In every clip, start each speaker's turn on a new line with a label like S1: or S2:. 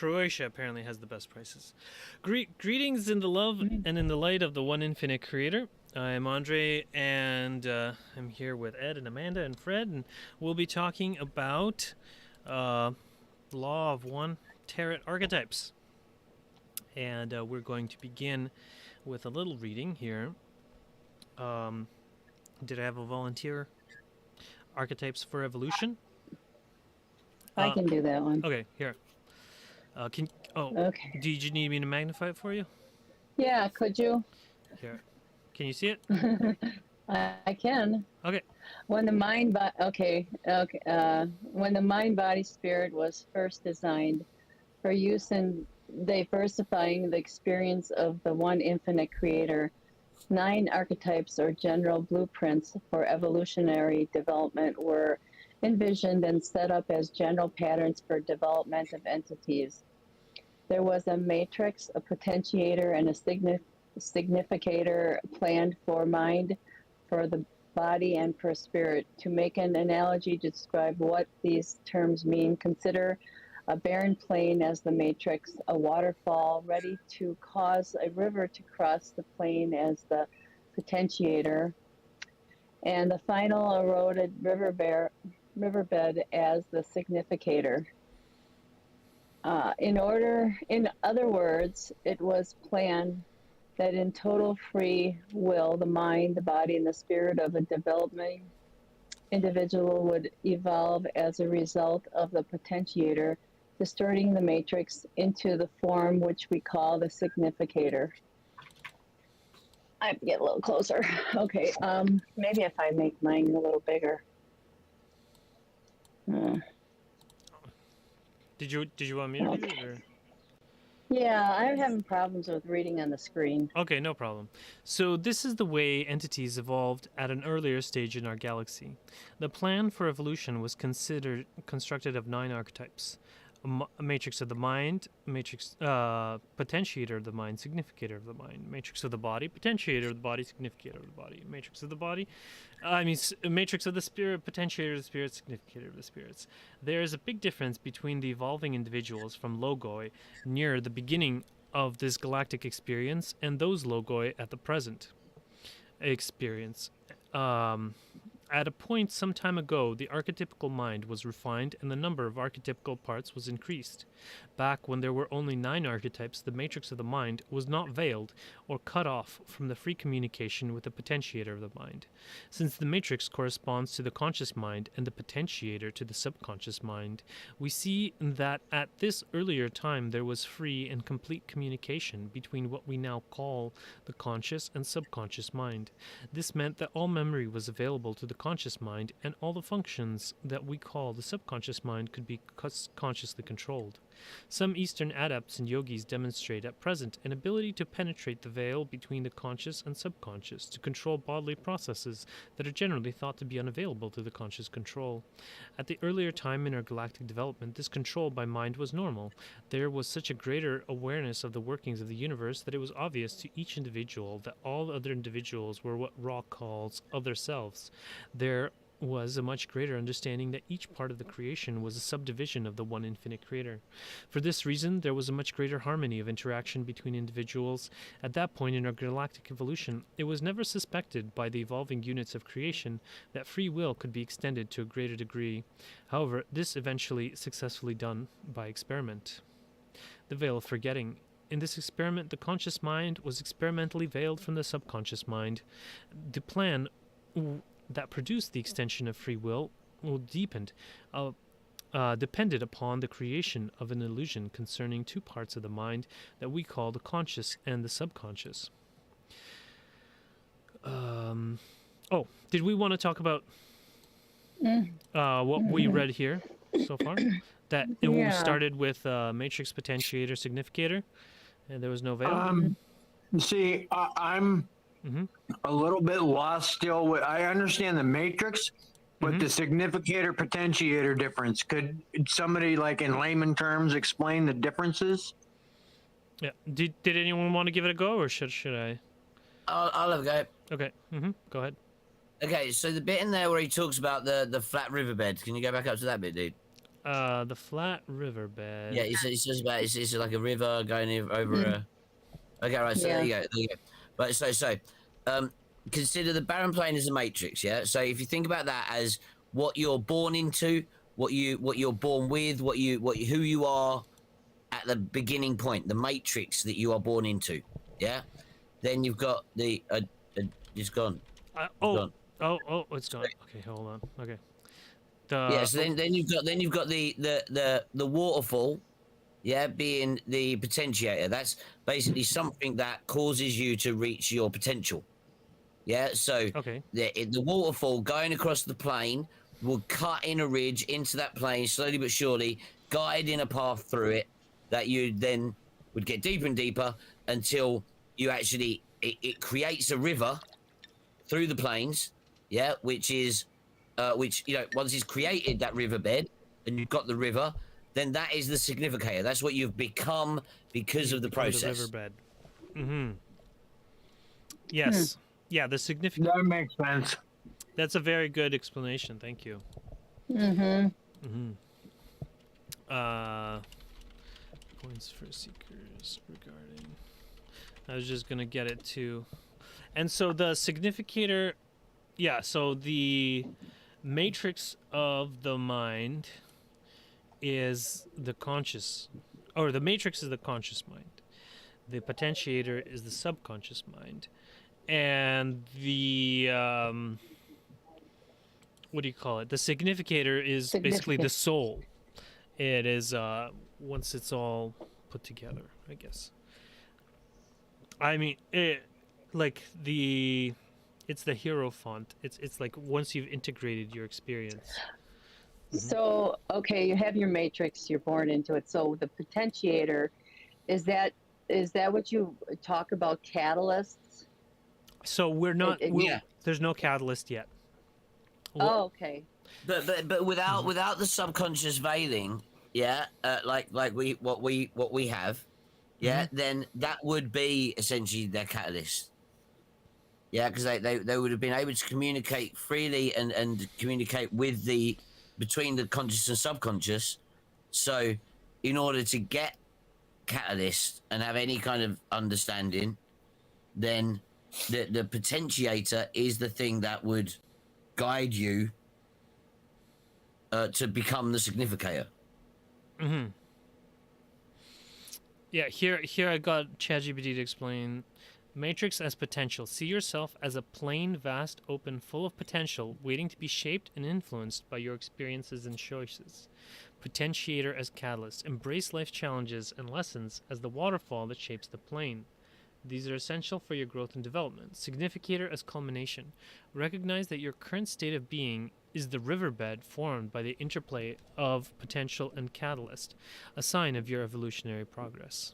S1: Croatia apparently has the best prices. Greetings in the love and in the light of the one infinite creator. I'm Andre, and I'm here with Ed and Amanda and Fred, and we'll be talking about Law of One Tarot Archetypes. And we're going to begin with a little reading here. Did I have a volunteer? Archetypes for Evolution?
S2: I can do that one.
S1: Okay, here.
S2: Okay.
S1: Did you need me to magnify it for you?
S2: Yeah, could you?
S1: Here. Can you see it?
S2: I can.
S1: Okay.
S2: When the mind when the mind body spirit was first designed for use in diversifying the experience of the one infinite creator, 9 archetypes or general blueprints for evolutionary development were envisioned and set up as general patterns for development of entities. There was a matrix, a potentiator, and a significator planned for mind, for the body, and for spirit. To make an analogy to describe what these terms mean, consider a barren plain as the matrix, a waterfall ready to cause a river to cross the plain as the potentiator, and the final eroded riverbed as the significator. In other words, it was planned that in total free will, the mind, the body, and the spirit of a developing individual would evolve as a result of the potentiator distorting the matrix into the form which we call the significator. I have to get a little closer. Okay, maybe if I make mine a little bigger.
S1: Did you want me to read it? Or?
S2: Yeah, I'm having problems with reading on the screen.
S1: Okay, no problem. So this is the way entities evolved at an earlier stage in our galaxy. The plan for evolution was constructed of 9 archetypes. A matrix of the mind, potentiator of the mind, significator of the mind, matrix of the body, potentiator of the body, significator of the body, matrix of the body, matrix of the spirit, potentiator of the spirit, significator of the spirits. There is a big difference between the evolving individuals from Logoi near the beginning of this galactic experience and those Logoi at the present experience. At a point some time ago, the archetypical mind was refined and the number of archetypical parts was increased. Back when there were only 9 archetypes, the matrix of the mind was not veiled or cut off from the free communication with the potentiator of the mind. Since the matrix corresponds to the conscious mind and the potentiator to the subconscious mind, we see that at this earlier time there was free and complete communication between what we now call the conscious and subconscious mind. This meant that all memory was available to the conscious mind, and all the functions that we call the subconscious mind could be consciously controlled. Some Eastern adepts and yogis demonstrate at present an ability to penetrate the veil between the conscious and subconscious to control bodily processes that are generally thought to be unavailable to the conscious control. At the earlier time in our galactic development, this control by mind was normal. There was such a greater awareness of the workings of the universe that it was obvious to each individual that all other individuals were what Ra calls other selves. There was a much greater understanding that each part of the creation was a subdivision of the one infinite creator. For this reason, there was a much greater harmony of interaction between individuals. At that point in our galactic evolution, it was never suspected by the evolving units of creation that free will could be extended to a greater degree. However, this eventually successfully done by experiment. The veil of forgetting. In this experiment, the conscious mind was experimentally veiled from the subconscious mind. The plan that produced the extension of free will depended upon the creation of an illusion concerning 2 parts of the mind that we call the conscious and the subconscious. Did we want to talk about what we read here so far? That it started with matrix, potentiator, significator, and there was no veil?
S3: See, I'm a little bit lost still. I understand the matrix, but the significator potentiator difference. Could somebody, like in layman terms, explain the differences?
S1: Yeah. Did anyone want to give it a go, or should I?
S4: I'll have a go.
S1: Okay. Go ahead.
S4: Okay, so the bit in there where he talks about the flat riverbed, can you go back up to that bit, dude?
S1: The flat riverbed.
S4: Yeah, it's just about it's like a river going over a. Okay, right. So there
S2: Yeah.
S4: you go. There you go. Right. Um, consider the barren plane as a matrix. Yeah. So if you think about that as what you're born into, what you're born with, who you are at the beginning point, the matrix that you are born into. Yeah. Then you've got the it's gone. It's
S1: Oh,
S4: gone.
S1: it's
S4: So,
S1: gone. Okay, hold on. Okay.
S4: yeah.
S1: The
S4: So then you've got the waterfall. Yeah, being the potentiator. That's basically something that causes you to reach your potential. Yeah, so
S1: okay.
S4: the waterfall going across the plane will cut in a ridge into that plane slowly but surely, guiding a path through it that you then would get deeper and deeper until you actually it creates a river through the plains. Yeah, which once it's created that riverbed and you've got the river, then that is the significator. That's what you've become because
S1: You
S4: of the
S1: become the
S4: process.
S1: riverbed. Mm-hmm. Yes. Yeah, the significant.
S3: That makes sense.
S1: That's a very good explanation. Thank you.
S2: Mm-hmm.
S1: Mm-hmm. Uh, points for seekers regarding. I was just gonna get it too. And so the significator, yeah. So the matrix of the mind is the conscious, or the matrix is the conscious mind. The potentiator is the subconscious mind, and the what do you call it? The significator is basically the
S2: Significant.
S1: soul. It is once it's all put together, I guess. I mean, like it's the hero font. It's like once you've integrated your experience.
S2: So, okay, you have your matrix, you're born into it. So the potentiator, is that what you talk about catalysts?
S1: So we're not.
S4: Yeah.
S1: There's no catalyst yet.
S2: Oh, okay.
S4: But without the subconscious veiling, yeah, like what we have, yeah, then that would be essentially their catalyst. Yeah, because they would have been able to communicate freely and communicate with the between the conscious and subconscious. So, in order to get catalyst and have any kind of understanding, then the potentiator is the thing that would guide you to become the significator.
S1: Mm-hmm. Yeah, here I got ChatGPT to explain matrix as potential. See yourself as a plain, vast, open, full of potential, waiting to be shaped and influenced by your experiences and choices. Potentiator as catalyst. Embrace life's challenges and lessons as the waterfall that shapes the plane. These are essential for your growth and development. Significator as culmination. Recognize that your current state of being is the riverbed formed by the interplay of potential and catalyst, a sign of your evolutionary progress.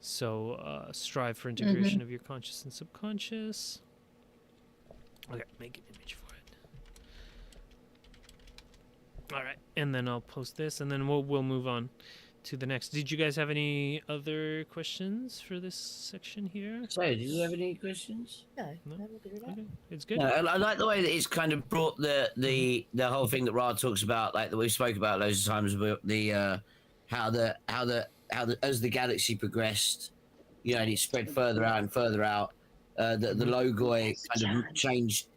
S1: So, strive for integration of your conscious and subconscious. Okay, make an image for it. All right, and then I'll post this, and then we'll move on to the next. Did you guys have any other questions for this section here?
S4: So, do you have any questions?
S5: No,
S1: No?
S5: we'll do that.
S1: Okay, it's good.
S4: No, I like the way that it's kind of brought the whole thing that Ra talks about, like that we spoke about loads of times, about the how the as the galaxy progressed, and it spread further out and further out. The Logoi kind of changed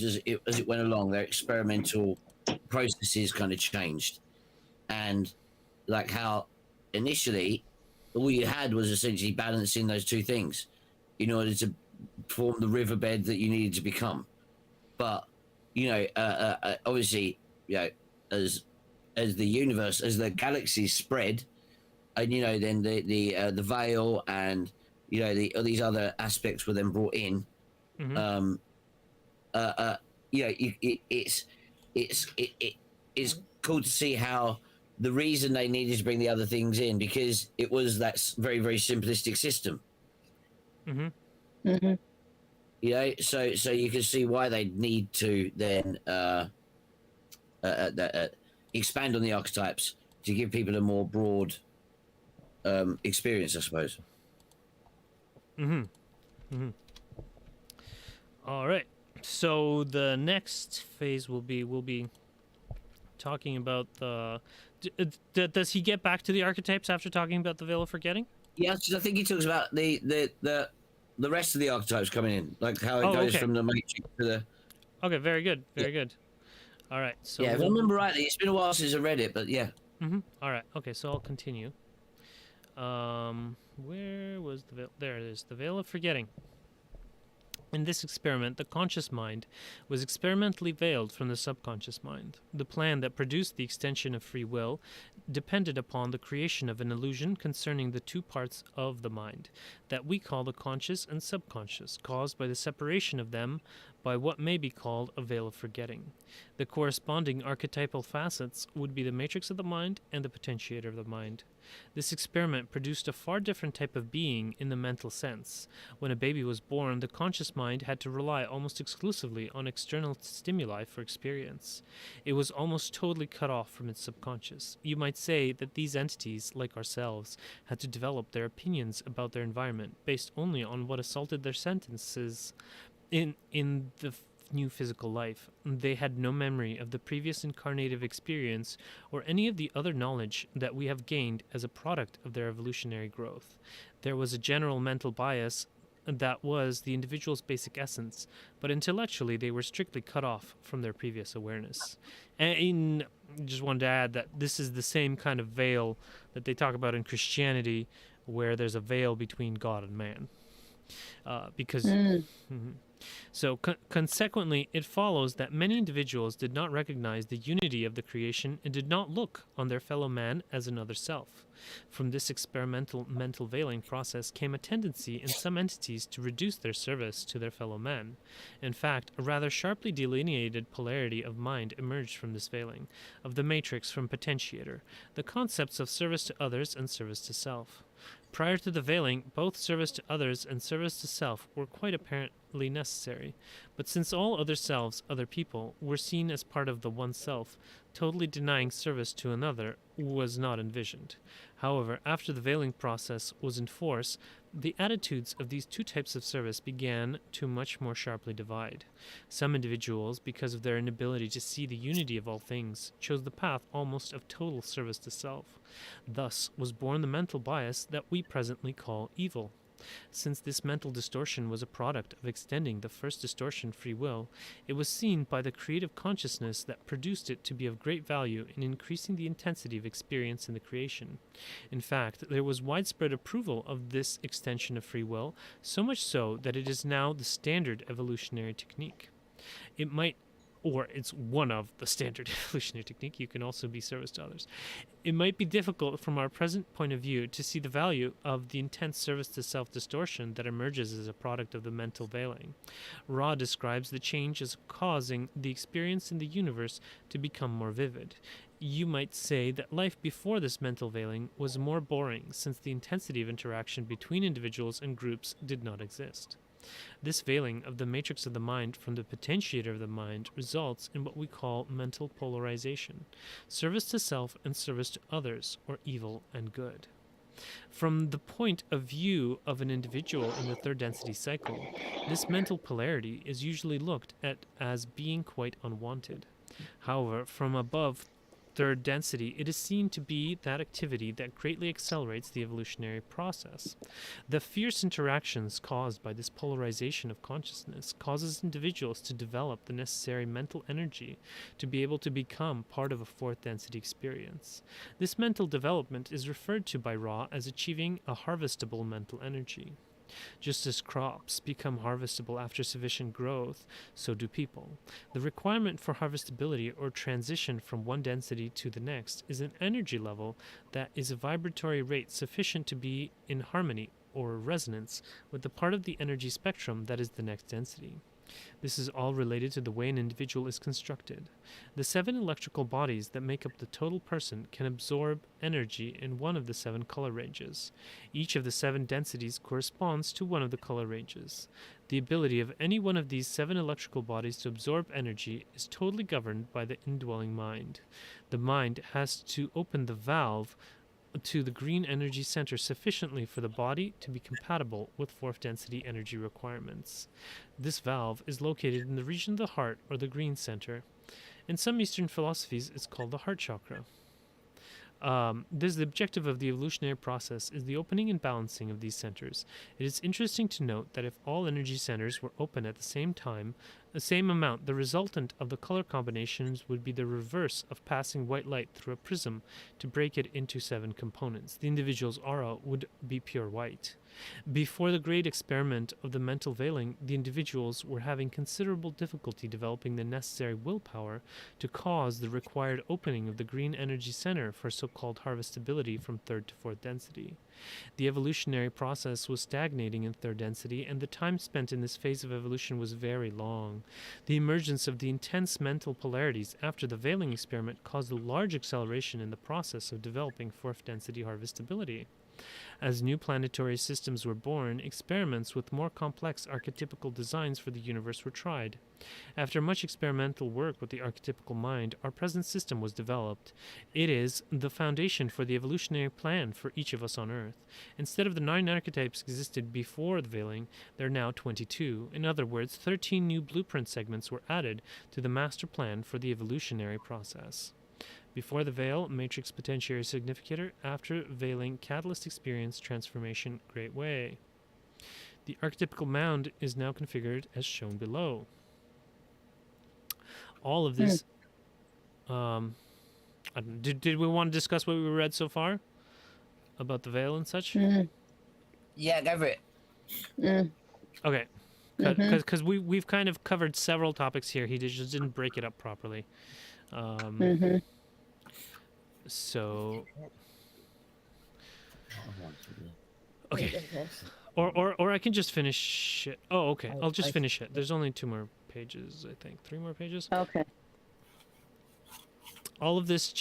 S4: as it went along. Their experimental processes kind of changed, and like how initially all you had was essentially balancing those two things in order to form the riverbed that you needed to become. But obviously, as the universe, as the galaxies spread, and then the veil and these other aspects were then brought in.
S1: Mhm.
S4: It's cool to see how the reason they needed to bring the other things in, because it was that very, very simplistic system.
S2: Mm-hmm.
S4: So you can see why they need to then expand on the archetypes to give people a more broad experience, I suppose.
S1: All right. So the next phase will be talking about the. Does he get back to the archetypes after talking about the veil of forgetting?
S4: Yes, I think he talks about the rest of the archetypes coming in, like how it
S1: Oh,
S4: goes
S1: okay.
S4: from the matrix to the.
S1: Okay, very good,
S4: Yeah.
S1: very good. All right, so
S4: Yeah, if I
S1: we'll.
S4: remember rightly, it's been a while since I read it, but yeah.
S1: All right, okay, so I'll continue. Where was the veil? There it is, the veil of forgetting. In this experiment, the conscious mind was experimentally veiled from the subconscious mind. The plan that produced the extension of free will depended upon the creation of an illusion concerning the two parts of the mind that we call the conscious and subconscious, caused by the separation of them by what may be called a veil of forgetting. The corresponding archetypal facets would be the matrix of the mind and the potentiator of the mind. This experiment produced a far different type of being in the mental sense. When a baby was born, the conscious mind had to rely almost exclusively on external stimuli for experience. It was almost totally cut off from its subconscious. You might say that these entities, like ourselves, had to develop their opinions about their environment based only on what assaulted their senses in the new physical life. They had no memory of the previous incarnative experience or any of the other knowledge that we have gained as a product of their evolutionary growth. There was a general mental bias that was the individual's basic essence, but intellectually they were strictly cut off from their previous awareness. And just wanted to add that this is the same kind of veil that they talk about in Christianity, where there's a veil between God and man. Because So, consequently, it follows that many individuals did not recognize the unity of the creation and did not look on their fellow man as another self. From this experimental mental veiling process came a tendency in some entities to reduce their service to their fellow man. In fact, a rather sharply delineated polarity of mind emerged from this veiling, of the matrix from potentiator, the concepts of service to others and service to self. Prior to the veiling, both service to others and service to self were quite apparently necessary, but since all other selves, other people, were seen as part of the one self, totally denying service to another was not envisioned. However, after the veiling process was in force, the attitudes of these two types of service began to much more sharply divide. Some individuals, because of their inability to see the unity of all things, chose the path almost of total service to self. Thus was born the mental bias that we presently call evil. Since this mental distortion was a product of extending the first distortion, free will, it was seen by the creative consciousness that produced it to be of great value in increasing the intensity of experience in the creation. In fact, there was widespread approval of this extension of free will, so much so that it is now the standard evolutionary technique. It's one of the standard evolutionary technique. You can also be service to others. It might be difficult from our present point of view to see the value of the intense service to self distortion that emerges as a product of the mental veiling. Ra describes the change as causing the experience in the universe to become more vivid. You might say that life before this mental veiling was more boring, since the intensity of interaction between individuals and groups did not exist. This veiling of the matrix of the mind from the potentiator of the mind results in what we call mental polarization, service to self and service to others, or evil and good. From the point of view of an individual in the third density cycle, this mental polarity is usually looked at as being quite unwanted. However, from above third density, it is seen to be that activity that greatly accelerates the evolutionary process. The fierce interactions caused by this polarization of consciousness causes individuals to develop the necessary mental energy to be able to become part of a fourth density experience. This mental development is referred to by Ra as achieving a harvestable mental energy. Just as crops become harvestable after sufficient growth, so do people. The requirement for harvestability or transition from one density to the next is an energy level that is a vibratory rate sufficient to be in harmony or resonance with the part of the energy spectrum that is the next density. This is all related to the way an individual is constructed. The 7 electrical bodies that make up the total person can absorb energy in one of the 7 color ranges. Each of the 7 densities corresponds to one of the color ranges. The ability of any one of these 7 electrical bodies to absorb energy is totally governed by the indwelling mind. The mind has to open the valve to the green energy center sufficiently for the body to be compatible with fourth density energy requirements. This valve is located in the region of the heart or the green center, In some Eastern philosophies, it's called the heart chakra. This is the objective of the evolutionary process is the opening and balancing of these centers. It is interesting to note that if all energy centers were open at the same time, the same amount, the resultant of the color combinations would be the reverse of passing white light through a prism to break it into 7 components. The individual's aura would be pure white. Before the great experiment of the mental veiling, the individuals were having considerable difficulty developing the necessary willpower to cause the required opening of the green energy center for so-called harvestability from 3rd to 4th density. The evolutionary process was stagnating in 3rd density, and the time spent in this phase of evolution was very long. The emergence of the intense mental polarities after the veiling experiment caused a large acceleration in the process of developing 4th density harvestability. As new planetary systems were born, experiments with more complex archetypical designs for the universe were tried. After much experimental work with the archetypical mind, our present system was developed. It is the foundation for the evolutionary plan for each of us on Earth. Instead of the 9 archetypes existed before the veiling, there are now 22. In other words, 13 new blueprint segments were added to the master plan for the evolutionary process. Before the veil, matrix potentiary significator. After veiling, catalyst experience transformation great way. The archetypical mound is now configured as shown below. All of this. Did we want to discuss what we read so far about the veil and such?
S4: Yeah, go for it.
S1: Okay, because we've kind of covered several topics here. He just didn't break it up properly. So, okay, or I can just finish it. Oh, okay, I'll just finish it. There's only 2 more pages, I think. 3 more pages.
S2: Okay.
S1: All of this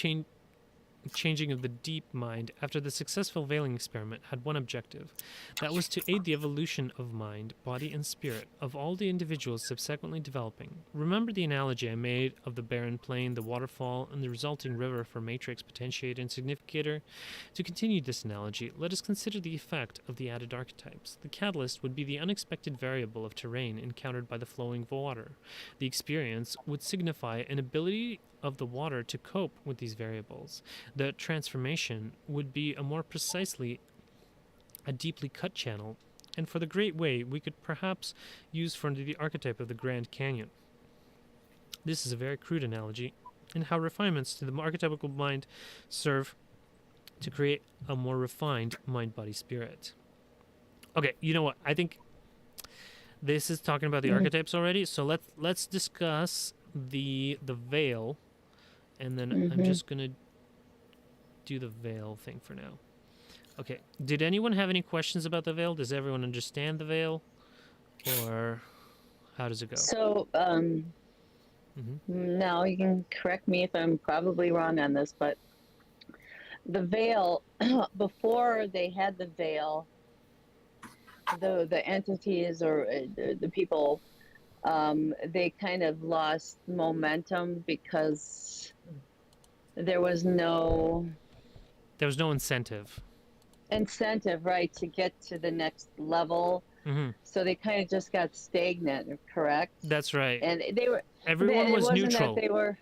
S1: changing of the deep mind after the successful veiling experiment had one objective. That was to aid the evolution of mind, body, and spirit of all the individuals subsequently developing. Remember the analogy I made of the barren plain, the waterfall, and the resulting river for matrix, potentiator, and significator? To continue this analogy, let us consider the effect of the added archetypes. The catalyst would be the unexpected variable of terrain encountered by the flowing water. The experience would signify an ability of the water to cope with these variables. The transformation would be a more precisely a deeply cut channel, and for the great way we could perhaps use for the archetype of the Grand Canyon. This is a very crude analogy, and how refinements to the archetypical mind serve to create a more refined mind-body-spirit. Okay, you know what? I think this is talking about the archetypes already, so let's discuss the veil. And then I'm just going to do the veil thing for now. Okay. Did anyone have any questions about the veil? Does everyone understand the veil? Or how does it go?
S2: So, now you can correct me if I'm probably wrong on this, but the veil, before they had the veil, the entities or the people, they kind of lost momentum because there was no
S1: incentive,
S2: right, to get to the next level. So they kind of just got stagnant, correct?
S1: That's right.
S2: And
S1: everyone was neutral.
S2: It wasn't that they were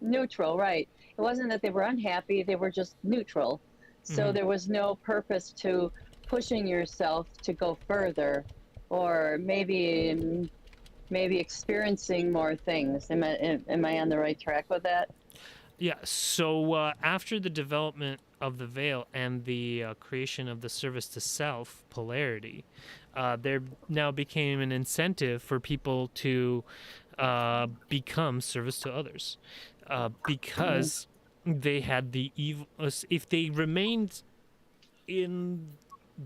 S2: neutral, right? It wasn't that they were unhappy, they were just neutral. So there was no purpose to pushing yourself to go further, or maybe experiencing more things. Am I on the right track with that?
S1: Yeah, so after the development of the veil and the creation of the service to self polarity, there now became an incentive for people to become service to others, because they had the evil. If they remained in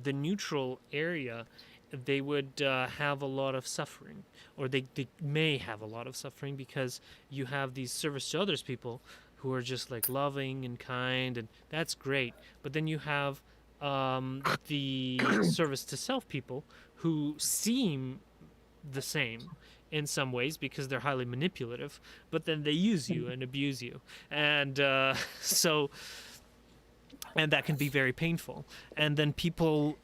S1: the neutral area, they would have a lot of suffering, or they may have a lot of suffering, because you have these service to others people who are just like loving and kind, and that's great. But then you have the service to self people who seem the same in some ways because they're highly manipulative, but then they use you and abuse you, and and that can be very painful. And then people,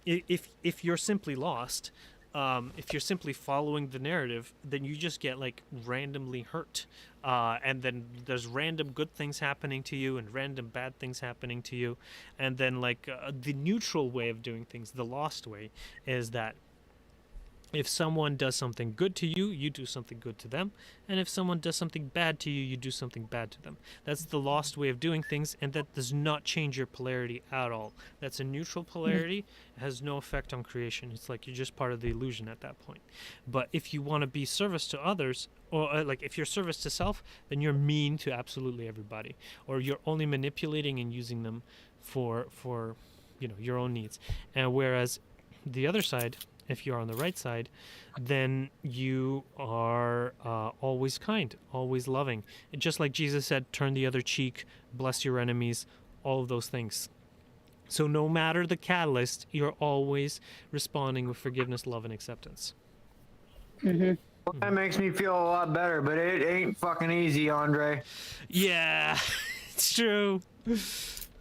S1: if you're simply lost, if you're simply following the narrative, then you just get like randomly hurt, and then there's random good things happening to you and random bad things happening to you, and then like the neutral way of doing things, the lost way, is that if someone does something good to you, you do something good to them. And if someone does something bad to you, you do something bad to them. That's the lost way of doing things, and that does not change your polarity at all. That's a neutral polarity. It has no effect on creation. It's like you're just part of the illusion at that point. But if you want to be service to others, or like if you're service to self, then you're mean to absolutely everybody. Or you're only manipulating and using them for your own needs. And whereas the other side, if you're on the right side, then you are always kind, always loving. Just like Jesus said, turn the other cheek, bless your enemies, all of those things. So no matter the catalyst, you're always responding with forgiveness, love, and acceptance.
S2: Mm-hmm.
S3: Well, that makes me feel a lot better, but it ain't fucking easy, Andre.
S1: Yeah, it's true.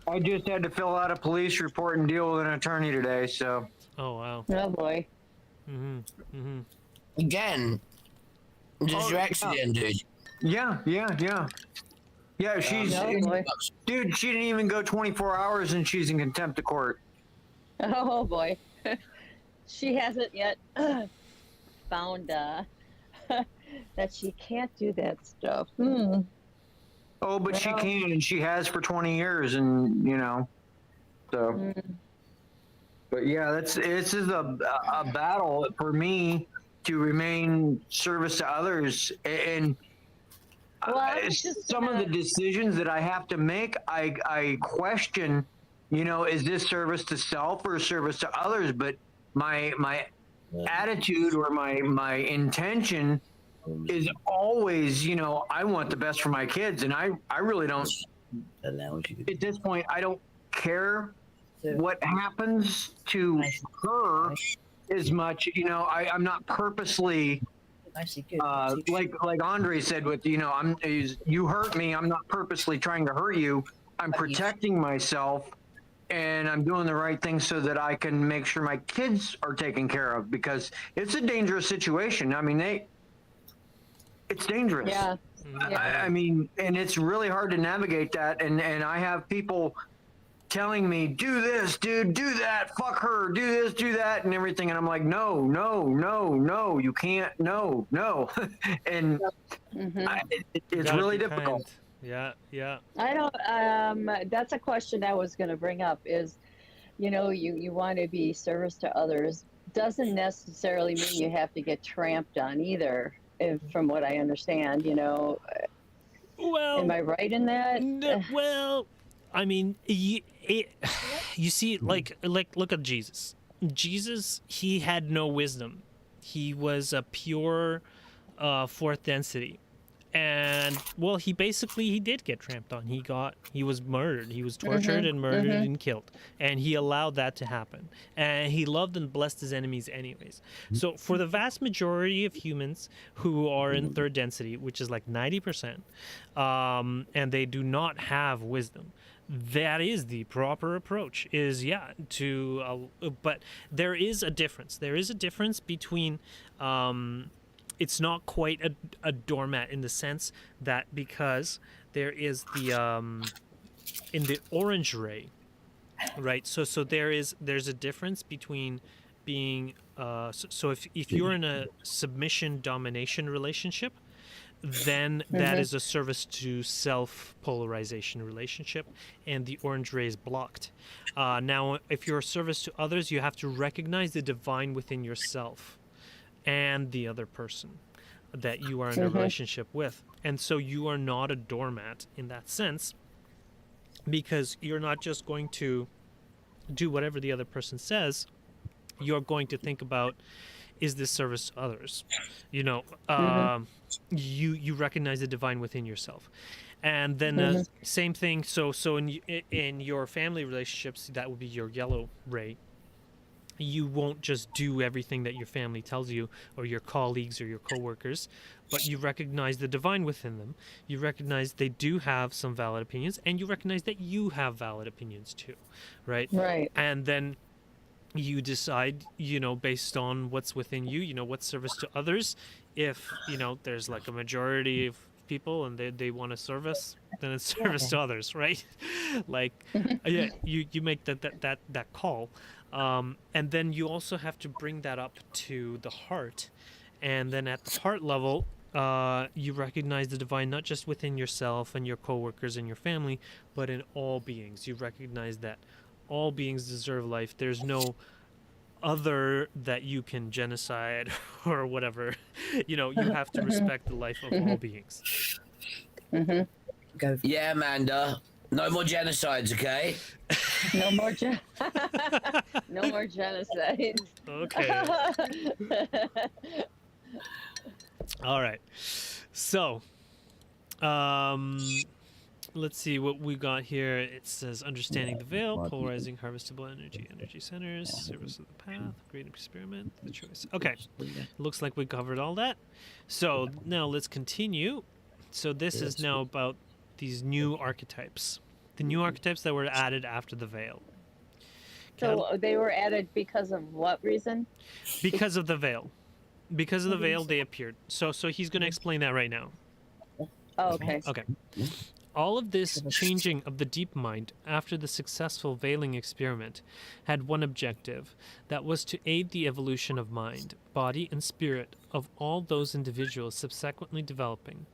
S3: I just had to fill out a police report and deal with an attorney today, so.
S1: Oh, wow.
S2: Oh boy.
S1: Mm-hmm. Mm-hmm.
S4: Again, just your accident, dude.
S3: Yeah. Yeah, she's,
S2: Oh boy.
S3: dude, she didn't even go 24 hours and she's in contempt of court.
S2: Oh boy. She hasn't yet found that she can't do that stuff.
S3: Oh, but she
S2: Well-
S3: can, and she has for 20 years, and so.
S2: Mm.
S3: But yeah, this is a battle for me to remain service to others, and
S2: Well, I was just
S3: some of
S2: gonna-
S3: the decisions that I have to make, I question, is this service to self or service to others? But my attitude or my intention is always, I want the best for my kids, and I really don't. At this point, I don't care what happens to her as much. I'm not purposely like Andre said with you hurt me. I'm not purposely trying to hurt you. I'm protecting myself, and I'm doing the right thing so that I can make sure my kids are taken care of, because it's a dangerous situation. I mean, it's dangerous.
S2: Yeah.
S3: I mean, and it's really hard to navigate that. And I have people telling me, do this, dude, do that, fuck her, do this, do that, and everything. And I'm like, no, you can't, no. And it's
S1: Gotta
S3: really
S1: be
S3: difficult.
S1: kind. Yeah.
S2: I don't. That's a question I was going to bring up. Is, you want to be service to others, doesn't necessarily mean you have to get tramped on either. From what I understand,
S1: Well,
S2: am I right in that?
S1: no, well, I mean, you see, like, look at Jesus. Jesus, he had no wisdom. He was a pure fourth density. And, well, he did get tramped on. He was murdered. He was tortured and murdered and killed. And he allowed that to happen. And he loved and blessed his enemies anyways. So for the vast majority of humans who are in third density, which is like 90%, and they do not have wisdom, that is the proper approach, but there is a difference. There is a difference between... it's not quite a doormat in the sense that, because there is the in the orange ray, right? So there's a difference between being so if you're in a submission domination relationship, then that is a service to self polarization relationship, and the orange ray is blocked. Now, if you're a service to others, you have to recognize the divine within yourself and the other person that you are in a relationship with. And so you are not a doormat in that sense, because you're not just going to do whatever the other person says. You're going to think about, is this service to others? You recognize the divine within yourself. And then same thing, so in your family relationships, that would be your yellow ray. You won't just do everything that your family tells you, or your colleagues or your coworkers, but you recognize the divine within them. You recognize they do have some valid opinions, and you recognize that you have valid opinions too, right?
S2: Right.
S1: And then you decide, based on what's within you, what's service to others. If, there's like a majority of people and they want to service, then it's service to others, right? Like, yeah, you make that call. And then you also have to bring that up to the heart. And then at the heart level, you recognize the divine not just within yourself and your coworkers and your family, but in all beings. You recognize that all beings deserve life. There's no other that you can genocide or whatever. You have to respect the life of all beings.
S2: Mm-hmm.
S5: Go.
S4: Yeah, Amanda. No more genocides, okay?
S2: No more no more genocide.
S1: Okay. All right. So, let's see what we got here. It says understanding the veil, polarizing harvestable energy centers, service of the path, great experiment, the choice. Okay. Looks like we covered all that. So now let's continue. So this is now about these new archetypes. The new archetypes that were added after the veil.
S2: So they were added because of what reason?
S1: Because of the veil. Because of the veil, they appeared. So he's going to explain that right now.
S2: Oh, okay.
S1: Okay. All of this changing of the deep mind after the successful veiling experiment had one objective, that was to aid the evolution of mind, body, and spirit of all those individuals subsequently developing.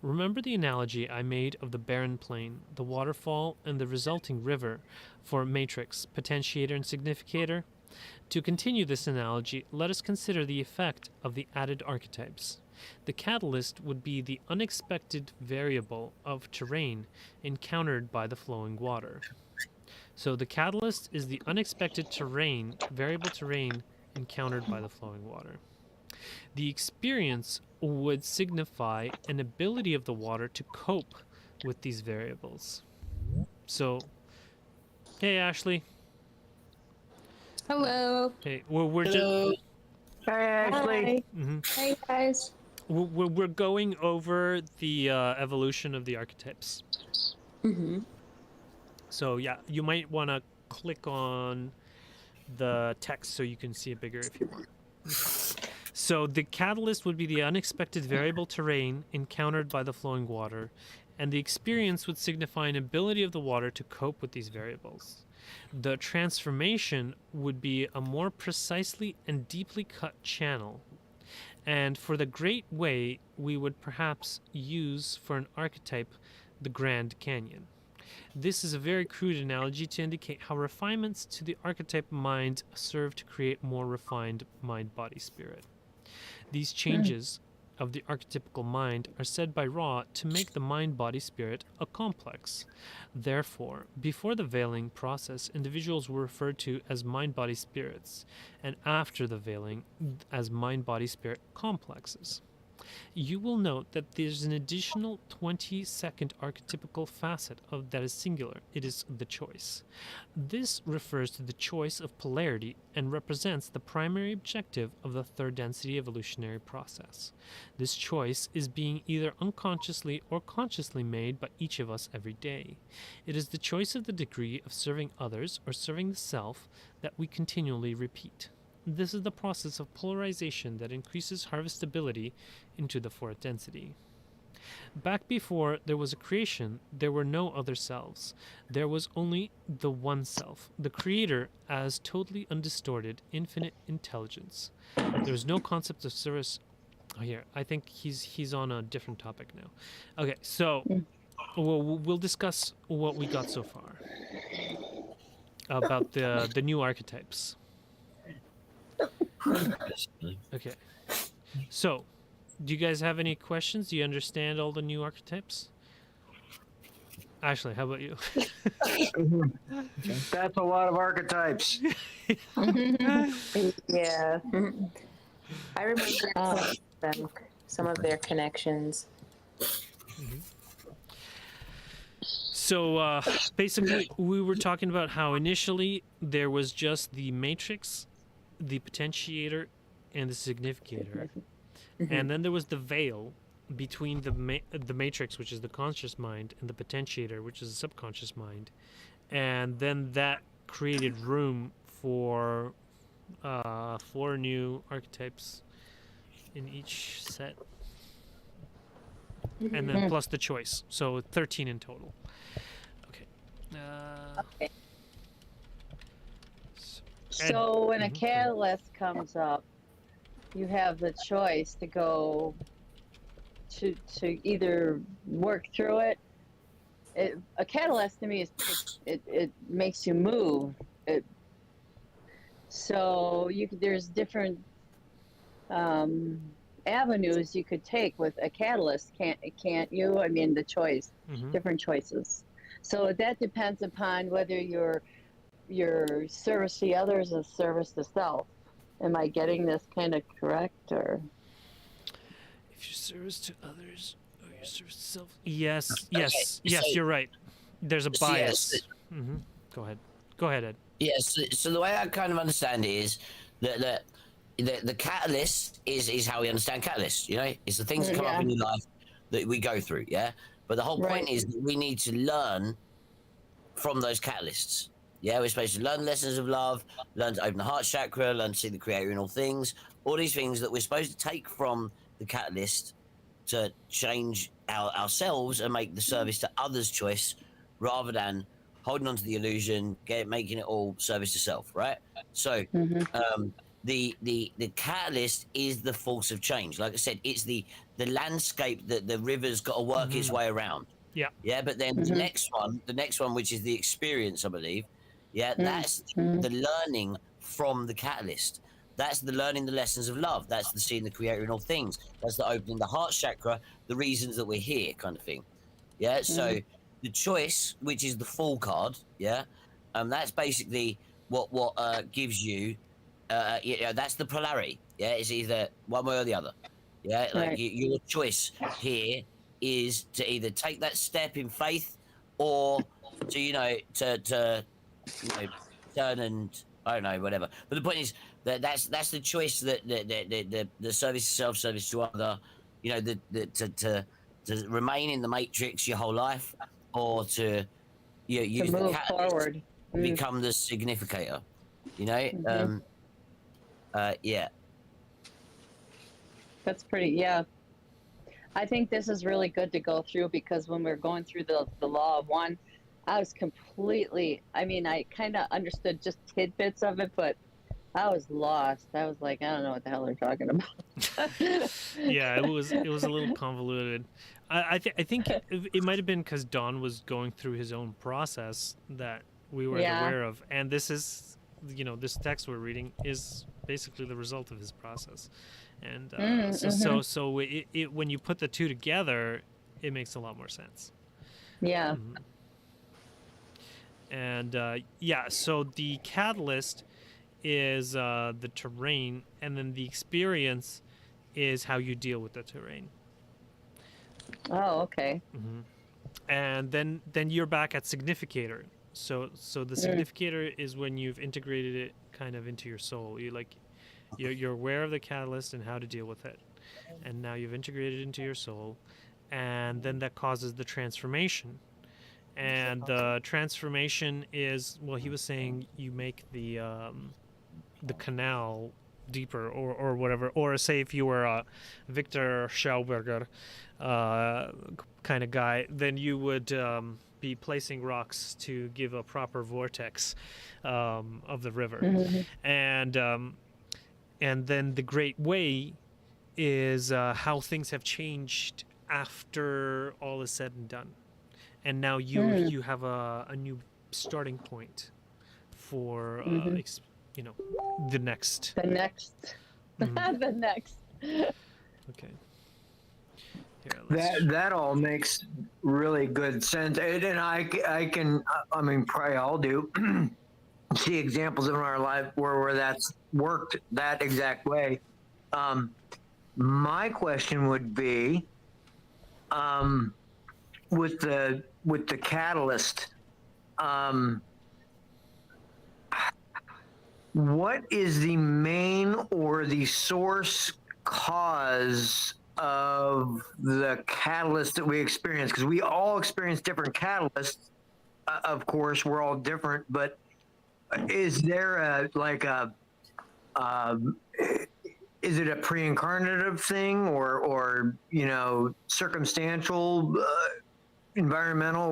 S1: Remember the analogy I made of the barren plain, the waterfall, and the resulting river for matrix, potentiator, and significator? To continue this analogy, let us consider the effect of the added archetypes. The catalyst would be the unexpected variable of terrain encountered by the flowing water. So the catalyst is the unexpected variable terrain encountered by the flowing water. The experience would signify an ability of the water to cope with these variables. So, hey Ashley.
S5: Hello.
S1: Hey, we're just.
S3: Hey, Ashley.
S5: Hey guys.
S1: We're going over the evolution of the archetypes.
S5: Mm-hmm.
S1: So yeah, you might want to click on the text so you can see it bigger if you want. So the catalyst would be the unexpected variable terrain encountered by the flowing water, and the experience would signify an ability of the water to cope with these variables. The transformation would be a more precisely and deeply cut channel. And for the great way, we would perhaps use for an archetype the Grand Canyon. This is a very crude analogy to indicate how refinements to the archetype mind serve to create more refined mind-body-spirit. These changes of the archetypical mind are said by Ra to make the mind-body-spirit a complex. Therefore, before the veiling process, individuals were referred to as mind-body-spirits, and after the veiling, as mind-body-spirit complexes. You will note that there's an additional 20-second archetypical facet that is singular. It is the choice. This refers to the choice of polarity and represents the primary objective of the third density evolutionary process. This choice is being either unconsciously or consciously made by each of us every day. It is the choice of the degree of serving others or serving the self that we continually repeat. This is the process of polarization that increases harvestability into the fourth density. Back before there was a creation, there were no other selves. There was only the one self, the creator as totally undistorted, infinite intelligence. There was no concept of service. Oh, here, I think he's on a different topic now. Okay, so we'll discuss what we got so far about the new archetypes. Okay. So, do you guys have any questions? Do you understand all the new archetypes? Ashley, how about you?
S3: That's a lot of archetypes.
S5: Yeah. I remember some of their connections.
S1: So, basically, we were talking about how initially there was just the matrix, the potentiator, and the significator. And then there was the veil between the matrix, which is the conscious mind, and the potentiator, which is the subconscious mind. And then that created room for 4 new archetypes in each set, and then plus the choice, so 13 in total. Okay.
S2: Okay.
S1: So,
S2: So when a
S1: mhm,
S2: catalyst comes up, you have the choice to go to either work through it. A catalyst to me is it makes you move. So there's different avenues you could take with a catalyst, can't you? I mean, the choice,
S1: mhm.
S2: different choices. So that depends upon whether your service to others is service to self. Am I getting this kind of correct, or?
S1: If your service to others or your service to self. Yes,
S4: Okay,
S1: yes, you're right. There's a
S4: so yes,
S1: bias. Go ahead. Go ahead, Ed.
S4: yes. So the way I kind of understand it is that the catalyst is how we understand catalyst. You know, it's the things that come up
S2: Yeah,
S4: in your life that we go through. Yeah, but the whole point
S2: right.
S4: is that we need to learn from those catalysts. Yeah, we're supposed to learn lessons of love, learn to open the heart chakra, learn to see the creator in all things. All these things that we're supposed to take from the catalyst to change ourselves and make the service to others choice rather than holding on to the illusion, making it all service to self, right? So
S2: Hmm.
S4: um, the catalyst is the force of change. Like I said, it's the landscape that the river's got to work its way around.
S1: Yeah.
S4: Yeah, but then
S2: Hmm.
S4: the next one, which is the experience, I believe. Yeah, that's
S2: Hmm.
S4: the learning from the catalyst. That's the learning the lessons of love. That's the seeing the creator in all things. That's the opening the heart chakra, the reasons that we're here, kind of thing. Yeah.
S2: Hmm.
S4: So the choice, which is the full card, yeah, that's basically what gives you, that's the polarity. Yeah, it's either one way or the other. Yeah, like
S2: Right.
S4: your choice here is to either take that step in faith or to turn and I don't know whatever. But the point is that's the choice that the service to self, service to other, to remain in the matrix your whole life or to
S2: To
S4: use the
S2: move
S4: catalyst
S2: forward.
S4: to become the significator. You know,
S2: Mm-hmm.
S4: yeah.
S2: That's pretty. Yeah, I think this is really good to go through because when we're going through the law of one, I was completely. I mean, I kind of understood just tidbits of it, but I was lost. I was like, I don't know what the hell they're talking about.
S1: Yeah, it was a little convoluted. I think it might have been because Don was going through his own process that we weren't
S2: Yeah.
S1: aware of, and this is, this text we're reading is basically the result of his process, and when you put the two together, it makes a lot more sense.
S2: Yeah.
S1: Mhm. And so the catalyst is the terrain, and then the experience is how you deal with the terrain.
S2: Oh, okay.
S1: And then you're back at significator. So the significator is when you've integrated it kind of into your soul. You're aware of the catalyst and how to deal with it, and now you've integrated it into your soul, and then that causes the transformation. And the transformation is, well, he was saying you make the canal deeper or whatever, or say if you were a Victor Schauberger kind of guy, then you would be placing rocks to give a proper vortex of the river. And then the Great Way is how things have changed after all is said and done, and now you have a new starting point for the next.
S2: The next. The next.
S1: Okay. Here,
S3: That all makes really good sense, and I can, I mean, probably all do see examples in our life where that's worked that exact way. My question would be, with the catalyst, what is the main or the source cause of the catalyst that we experience? Because we all experience different catalysts. Of course, we're all different, but is there a um, is it a pre-incarnative thing or circumstantial, environmental?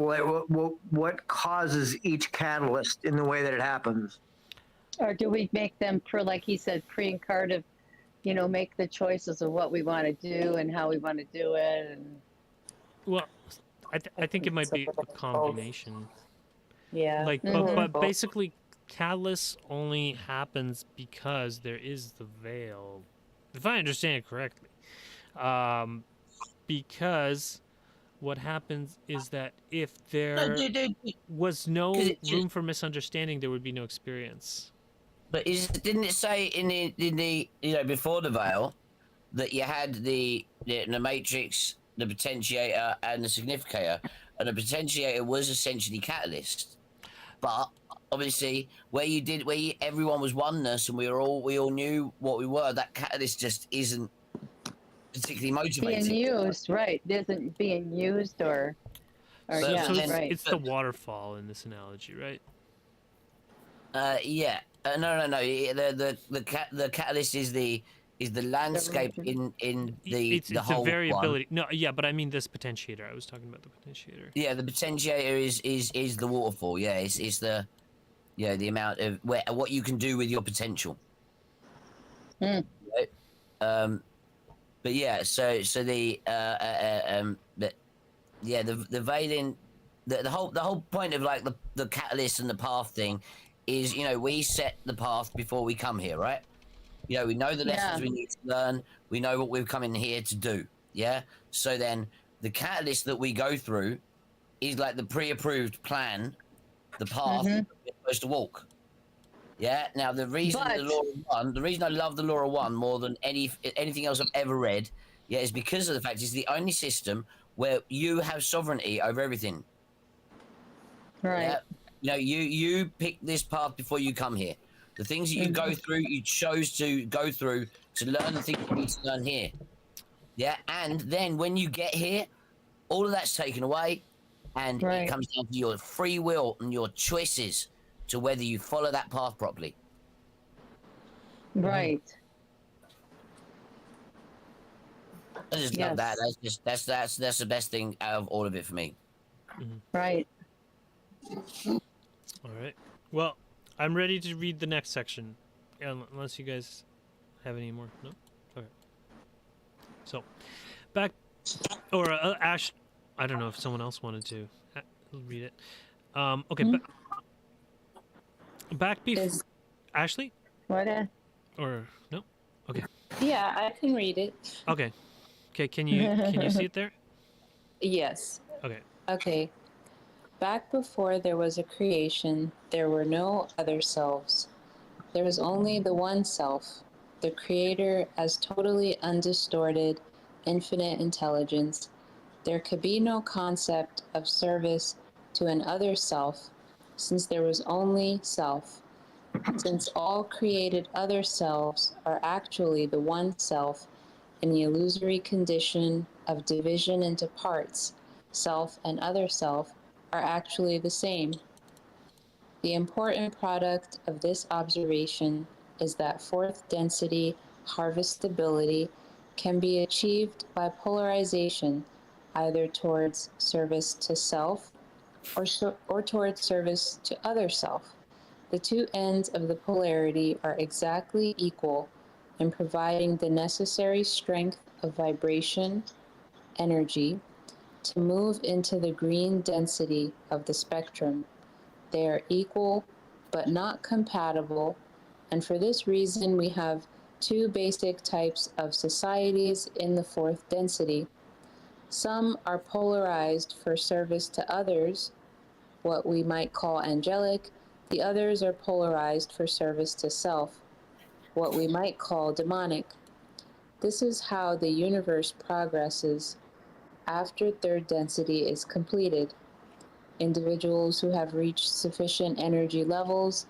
S3: What causes each catalyst in the way that it happens?
S2: Or do we make them, like he said, pre-incarnative, make the choices of what we want to do and how we want to do it? And
S1: Well, I think it might
S5: It's a
S1: be
S5: bit
S1: a
S5: of both.
S1: combination.
S5: Yeah.
S1: Like,
S2: Mhm.
S1: but
S5: Both.
S1: basically, catalyst only happens because there is the veil, if I understand it correctly. Because what happens is that if
S4: No,
S1: there
S4: dude,
S1: was
S4: 'cause
S1: no
S4: it's just,
S1: room for misunderstanding, there would be no experience.
S4: but didn't it say in the before the veil that you had the matrix, the potentiator, and the significator, and the potentiator was essentially catalyst, but obviously everyone was oneness and we all knew what we were. That catalyst just isn't particularly
S2: being
S4: motivating.
S2: used, right? It isn't being used or
S1: So,
S4: But
S2: yeah,
S1: so it's,
S4: then,
S2: right.
S1: it's the waterfall in this analogy, right?
S4: yeah, no. The catalyst is the landscape in the
S1: It's the
S4: whole one.
S1: variability. No, yeah, but I mean this potentiator. I was talking about the potentiator.
S4: Yeah, the potentiator is the waterfall. Yeah, it's the the amount of what you can do with your potential.
S2: Mm.
S4: Right? But yeah, so but yeah, the veiling, the whole point of like the catalyst and the path thing is we set the path before we come here, right? We know the lessons
S2: Yeah.
S4: we need to learn. We know what we've come in here to do. Yeah. So then the catalyst that we go through is like the pre-approved plan, the path
S2: Mhm.
S4: that we're supposed to walk. Yeah. Now the reason
S2: But
S4: the reason I love the Law of One more than anything else I've ever read, yeah, is because of the fact it's the only system where you have sovereignty over everything.
S2: right.
S4: Yeah. You pick this path before you come here. The things that you go through, you chose to go through to learn the things you need to learn here. Yeah. And then when you get here, all of that's taken away, and it
S2: Right.
S4: comes down to your free will and your choices to whether you follow that path properly.
S2: Right.
S4: I just love that. That's the best thing out of all of it for me.
S2: Right.
S1: All right. Well, I'm ready to read the next section, unless you guys have any more. No. Okay. So, back, or Ash. I don't know if someone else wanted to read it. Okay. Back before
S5: Is
S1: Ashley,
S2: What?
S1: or no? Okay.
S5: Yeah, I can read it.
S1: Okay. Okay. Can you see it there?
S5: Yes.
S1: Okay.
S5: Okay. Back before there was a creation, there were no other selves. There was only the one self, the creator as totally undistorted, infinite intelligence. There could be no concept of service to an other self, since there was only self. Since all created other selves are actually the one self in the illusory condition of division into parts, self and other self are actually the same. The important product of this observation is that fourth density harvestability can be achieved by polarization, either towards service to self or towards service to other self. The two ends of the polarity are exactly equal in providing the necessary strength of vibration, energy, to move into the green density of the spectrum. They are equal but not compatible, and for this reason we have two basic types of societies in the fourth density. Some are polarized for service to others, what we might call angelic. The others are polarized for service to self, what we might call demonic. This is how the universe progresses after third density is completed. Individuals who have reached sufficient energy levels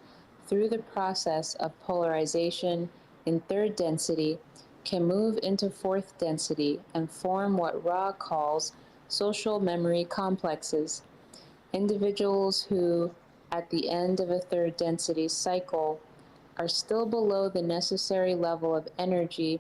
S5: through the process of polarization in third density can move into fourth density and form what Ra calls social memory complexes. Individuals who, at the end of a third density cycle, are still below the necessary level of energy,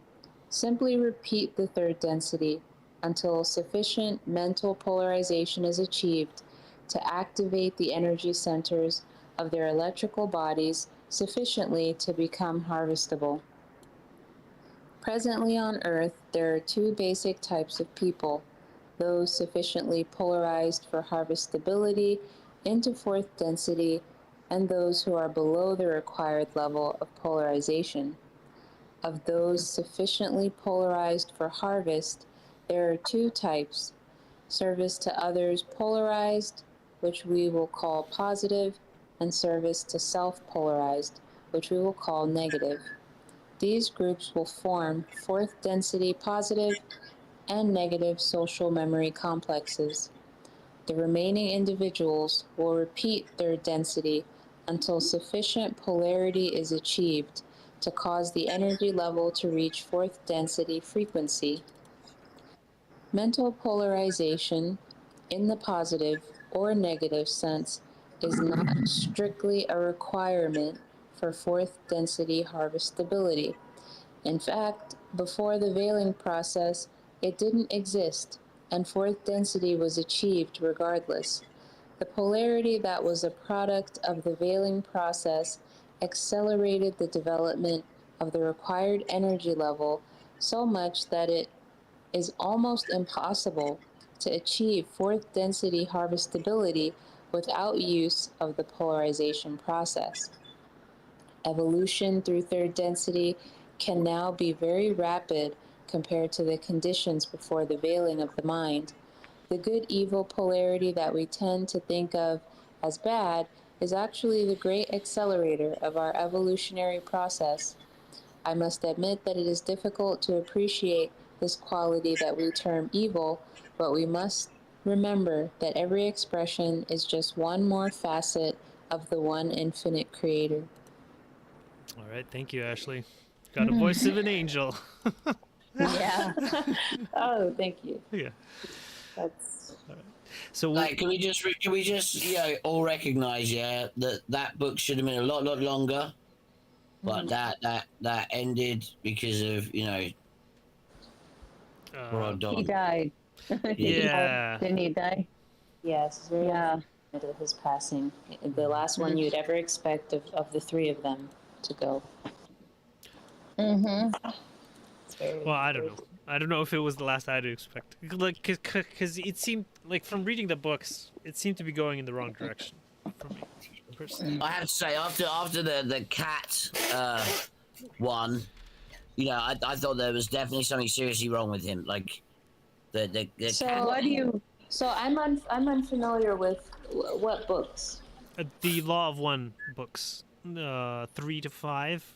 S5: simply repeat the third density until sufficient mental polarization is achieved to activate the energy centers of their electrical bodies sufficiently to become harvestable. Presently on Earth, there are two basic types of people: those sufficiently polarized for harvestability into fourth density, and those who are below the required level of polarization. Of those sufficiently polarized for harvest, there are two types: service to others polarized, which we will call positive, and service to self polarized, which we will call negative. These groups will form fourth density positive and negative social memory complexes. The remaining individuals will repeat third density until sufficient polarity is achieved to cause the energy level to reach fourth density frequency. Mental polarization, in the positive or negative sense, is not strictly a requirement for fourth density harvestability. In fact, before the veiling process, it didn't exist, and fourth density was achieved regardless. The polarity that was a product of the veiling process accelerated the development of the required energy level so much that it is almost impossible to achieve fourth density harvestability without use of the polarization process. Evolution through third density can now be very rapid compared to the conditions before the veiling of the mind. The good-evil polarity that we tend to think of as bad is actually the great accelerator of our evolutionary process. I must admit that it is difficult to appreciate this quality that we term evil, but we must remember that every expression is just one more facet of the one infinite creator.
S1: All right, thank you, Ashley. Got a voice of an angel.
S2: Yeah.
S5: Oh, thank you.
S1: Yeah.
S5: That's
S1: So
S4: Like, can we just, all recognize, that that book should have been a lot longer, but that ended because of, poor old
S2: He
S4: Don.
S2: died.
S1: yeah.
S2: Didn't he die?
S5: yes, it's very
S2: Yeah.
S5: unfortunate of his passing. The last one you'd ever expect of the three of them to go.
S2: Mm-hmm.
S5: It's very,
S1: Well, I don't
S5: very
S1: know. I don't know if it was the last I'd expect. Like, because it seemed like from reading the books, it seemed to be going in the wrong direction for me personally.
S4: I have to say, after the cat one, I thought there was definitely something seriously wrong with him. Like the
S5: So,
S4: cat.
S2: What do you?
S5: so I'm unfamiliar with what books.
S1: The Law of One books, 3 to 5.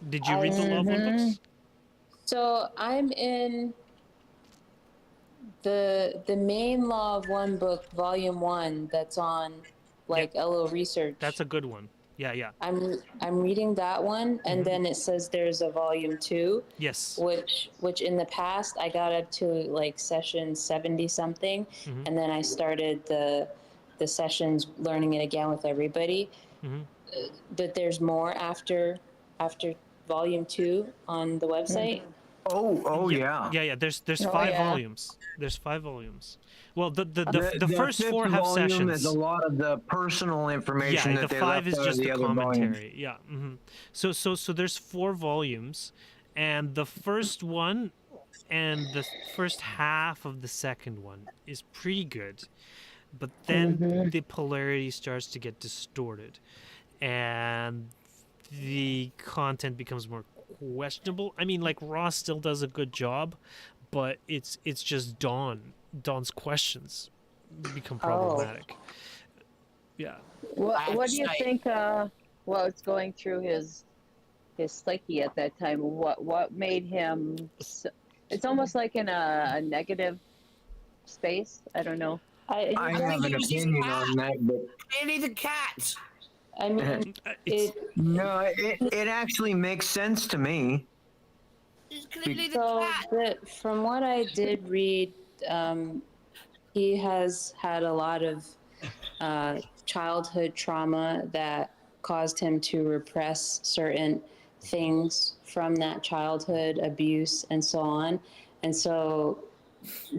S1: Did you read the Law of One
S2: Mm-hmm.
S1: books?
S5: So I'm in the main Law of One book, Volume 1, that's on like LO Research.
S1: That's a good one. Yeah.
S5: I'm reading that one, and then it says there's a Volume 2,
S1: Yes.
S5: which in the past I got up to like session 70 something, and then I started the sessions learning it again with everybody. But there's more after Volume 2 on the website.
S3: Oh yeah.
S1: Yeah. There's
S2: Oh,
S1: 5
S2: yeah.
S1: volumes. There's 5 volumes. Well, the
S3: The
S1: first
S3: fifth
S1: 4 have
S3: volume
S1: sessions.
S3: is a lot of the personal information
S1: Yeah,
S3: that
S1: the
S3: they
S1: 5
S3: left
S1: is
S3: out of
S1: just
S3: the
S1: the
S3: other volumes.
S1: commentary. Yeah. So there's 4 volumes, and the first one and the first half of the second one is pretty good, but then the polarity starts to get distorted, and the content becomes more questionable. I mean, like Ross still does a good job, but it's just Dawn's questions become problematic. Yeah.
S2: What do you
S4: Say,
S2: think? Was going through his psyche at that time? What made him? It's almost like in a negative space. I don't know.
S3: I have an opinion on that, but
S4: clearly the cat.
S5: I mean,
S1: It's
S3: no, it actually makes sense to me.
S4: It's clearly the
S5: so
S4: cat.
S5: from what I did read, he has had a lot of childhood trauma that caused him to repress certain things from that childhood abuse and so on. And so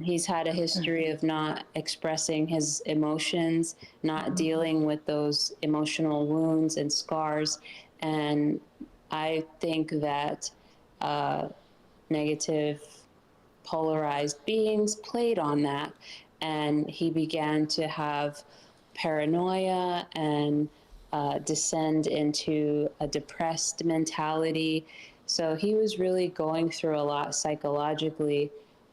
S5: he's had a history of not expressing his emotions, not dealing with those emotional wounds and scars. And I think that negative polarized beings played on that, and he began to have paranoia and descend into a depressed mentality. So he was really going through a lot psychologically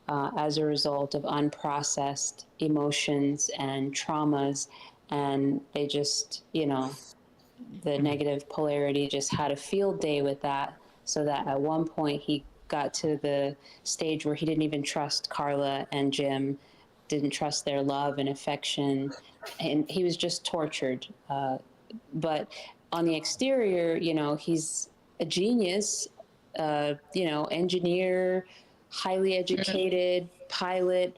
S5: as a result of unprocessed emotions and traumas. And they just, the negative polarity just had a field day with that. So that at one point he got to the stage where he didn't even trust Carla and Jim, didn't trust their love and affection, and he was just tortured. But on the exterior, he's a genius, engineer, highly educated, pilot,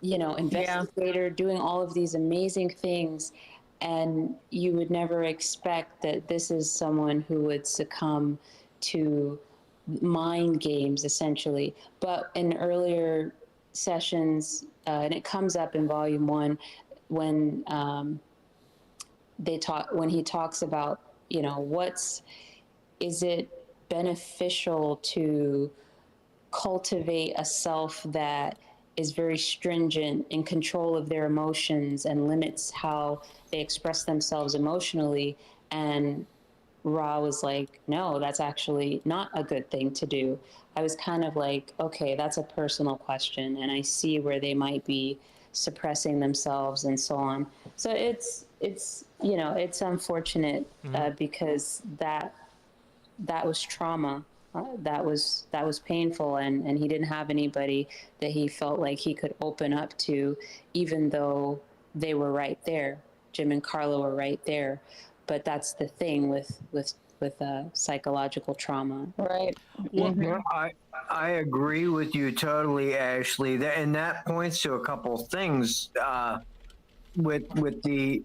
S5: investigator, doing all of these amazing things. And you would never expect that this is someone who would succumb to mind games, essentially. But in earlier sessions, and it comes up in volume 1, when when he talks about, is it beneficial to cultivate a self that is very stringent, in control of their emotions, and limits how they express themselves emotionally? And Ra was like, no, that's actually not a good thing to do. I was kind of like, okay, that's a personal question, and I see where they might be suppressing themselves and so on. So it's unfortunate because that was trauma. That was painful, and he didn't have anybody that he felt like he could open up to, even though they were right there. Jim and Carla were right there. But that's the thing with psychological trauma.
S2: Right.
S3: Yeah, I agree with you totally, Ashley. And that points to a couple things. With the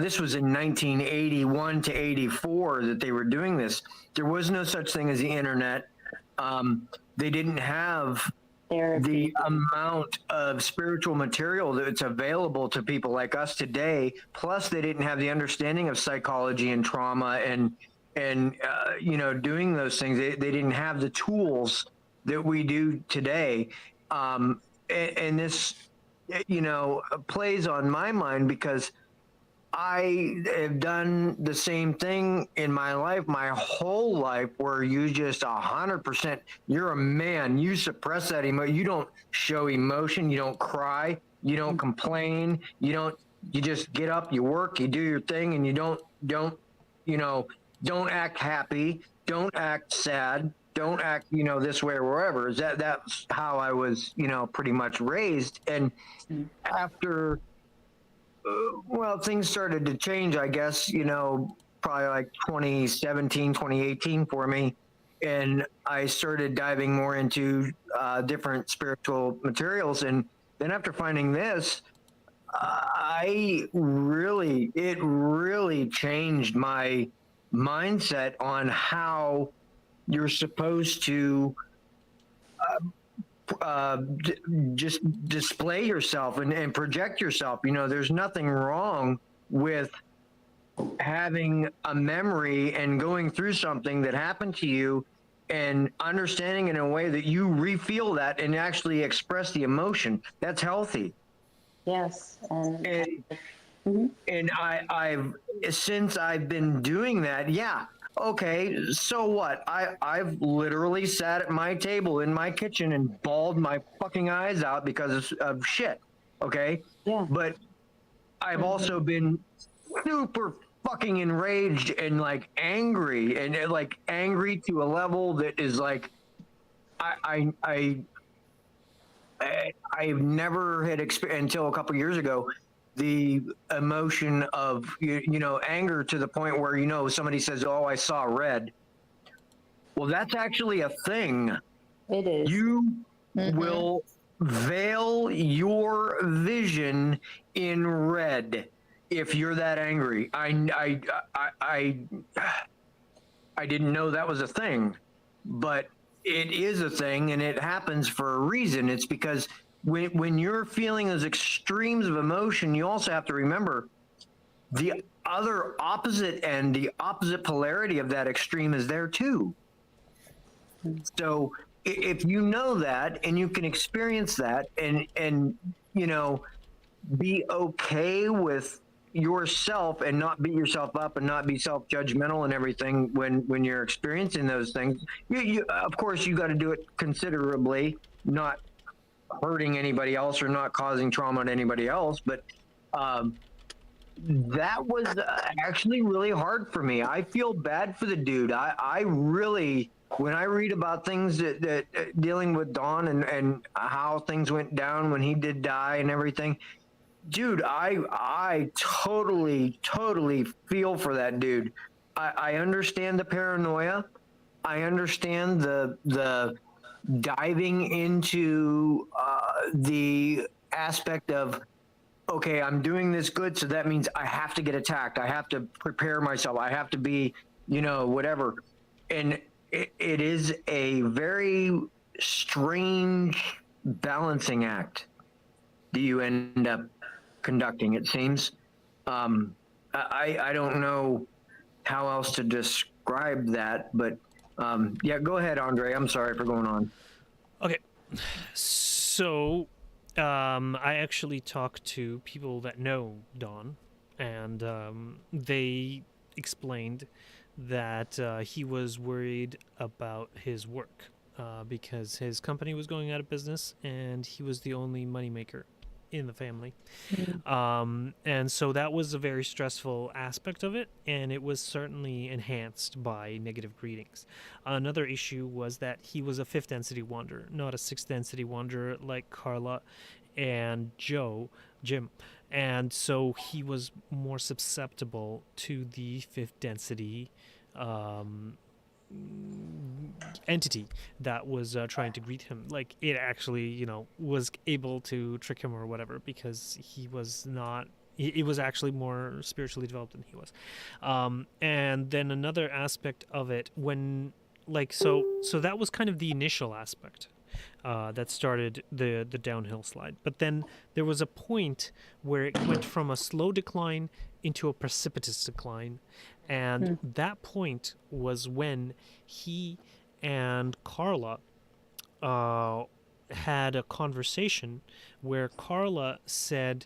S3: this was in 1981 to 84 that they were doing this. There was no such thing as the internet. They didn't have
S5: Therapy.
S3: the amount of spiritual material that's available to people like us today. Plus, they didn't have the understanding of psychology and trauma and doing those things. They didn't have the tools that we do today. And this plays on my mind because I have done the same thing in my life, my whole life, where you just 100%, you're a man, you suppress that emotion. You don't show emotion. You don't cry. You don't complain. You just get up, you work, you do your thing, and you don't act happy. Don't act sad. Don't act, this way or wherever. That's how I was, pretty much raised. And after, things started to change, I guess, probably like 2017, 2018 for me. And I started diving more into different spiritual materials. And then after finding this, it really changed my mindset on how you're supposed to just display yourself and project yourself. There's nothing wrong with having a memory and going through something that happened to you and understanding in a way that you re-feel that and actually express the emotion. That's healthy.
S5: Yes.
S3: And I've since I've been doing that, okay, so what? I've literally sat at my table in my kitchen and bawled my fucking eyes out because of shit. Okay?
S5: Yeah.
S3: But I've also been super fucking enraged and like angry and like angry to a level that is like I've never had experienced until a couple years ago, the emotion of anger to the point where somebody says, "Oh, I saw red." Well, that's actually a thing.
S5: It is.
S3: You will veil your vision in red. if you're that angry. I didn't know that was a thing, but it is a thing, and it happens for a reason. It's because when you're feeling those extremes of emotion, you also have to remember the other opposite end, the opposite polarity of that extreme is there too. So if you know that and you can experience that and you know, be okay with yourself and not beat yourself up and not be self-judgmental and everything when you're experiencing those things, you of course you got to do it considerably, not hurting anybody else or not causing trauma to anybody else. But that was actually really hard for me. I feel bad for the dude. I really, when I read about things that dealing with Don and how things went down when he did die and everything, dude, I totally feel for that dude. I understand the paranoia. I understand the diving into the aspect of, okay, I'm doing this good, so that means I have to get attacked. I have to prepare myself. I have to be, you know, whatever. And it is a very strange balancing act that you end up conducting, it seems. I don't know how else to describe that, but yeah, go ahead, Andre. I'm sorry for going on.
S1: Okay, so I actually talked to people that know Don, and they explained that he was worried about his work because his company was going out of business and he was the only moneymaker in the family. And so that was a very stressful aspect of it, and it was certainly enhanced by negative greetings. Another issue was that he was a fifth density wanderer, not a sixth density wanderer like Carla and Jim. And so he was more susceptible to the fifth density entity that was trying to greet him. Like, it actually, you know, was able to trick him or whatever, because he was not, it was actually more spiritually developed than he was. And then another aspect of it, when, like, so that was kind of the initial aspect that started the downhill slide. But then there was a point where it went from a slow decline into a precipitous decline. And that point was when he and Carla had a conversation where Carla said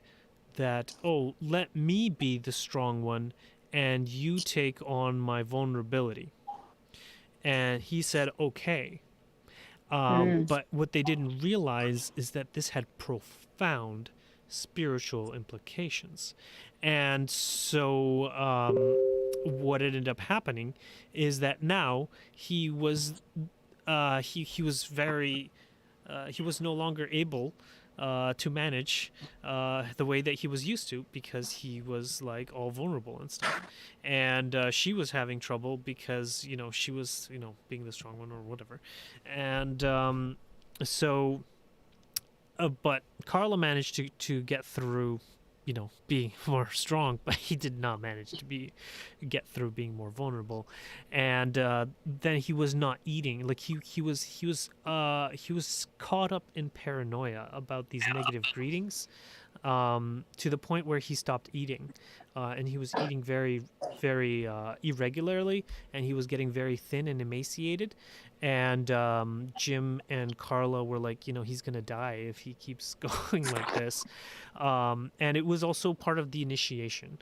S1: that, oh, let me be the strong one and you take on my vulnerability. And he said, okay. But what they didn't realize is that this had profound spiritual implications. And so what ended up happening is that now he was he was very he was no longer able to manage the way that he was used to, because he was like all vulnerable and stuff. And she was having trouble because, you know, she was, you know, being the strong one or whatever. And but Carla managed to get through, you know, being more strong, but he did not manage to get through being more vulnerable. And then he was not eating. Like he was caught up in paranoia about these negative greetings, to the point where he stopped eating, and he was eating very, very irregularly, and he was getting very thin and emaciated. And Jim and Carla were like, you know, he's gonna die if he keeps going like this. And it was also part of the initiation.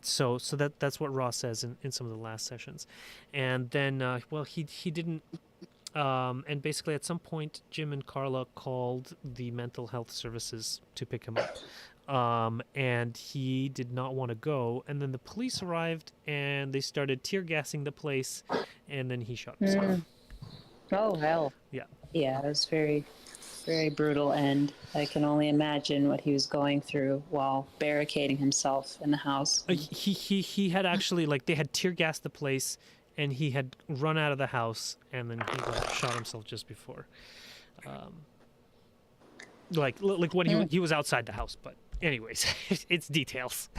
S1: So that's what Ross says in some of the last sessions. And then, well, he didn't. And basically, at some point, Jim and Carla called the mental health services to pick him up. And he did not want to go. And then the police arrived, and they started tear gassing the place, and then he shot himself.
S2: Oh, hell.
S1: Yeah.
S5: Yeah, it was very, very brutal end. I can only imagine what he was going through while barricading himself in the house.
S1: He had actually, like, they had tear gassed the place, and he had run out of the house, and then he shot himself just before. Like when he was outside the house, but anyways, it's details.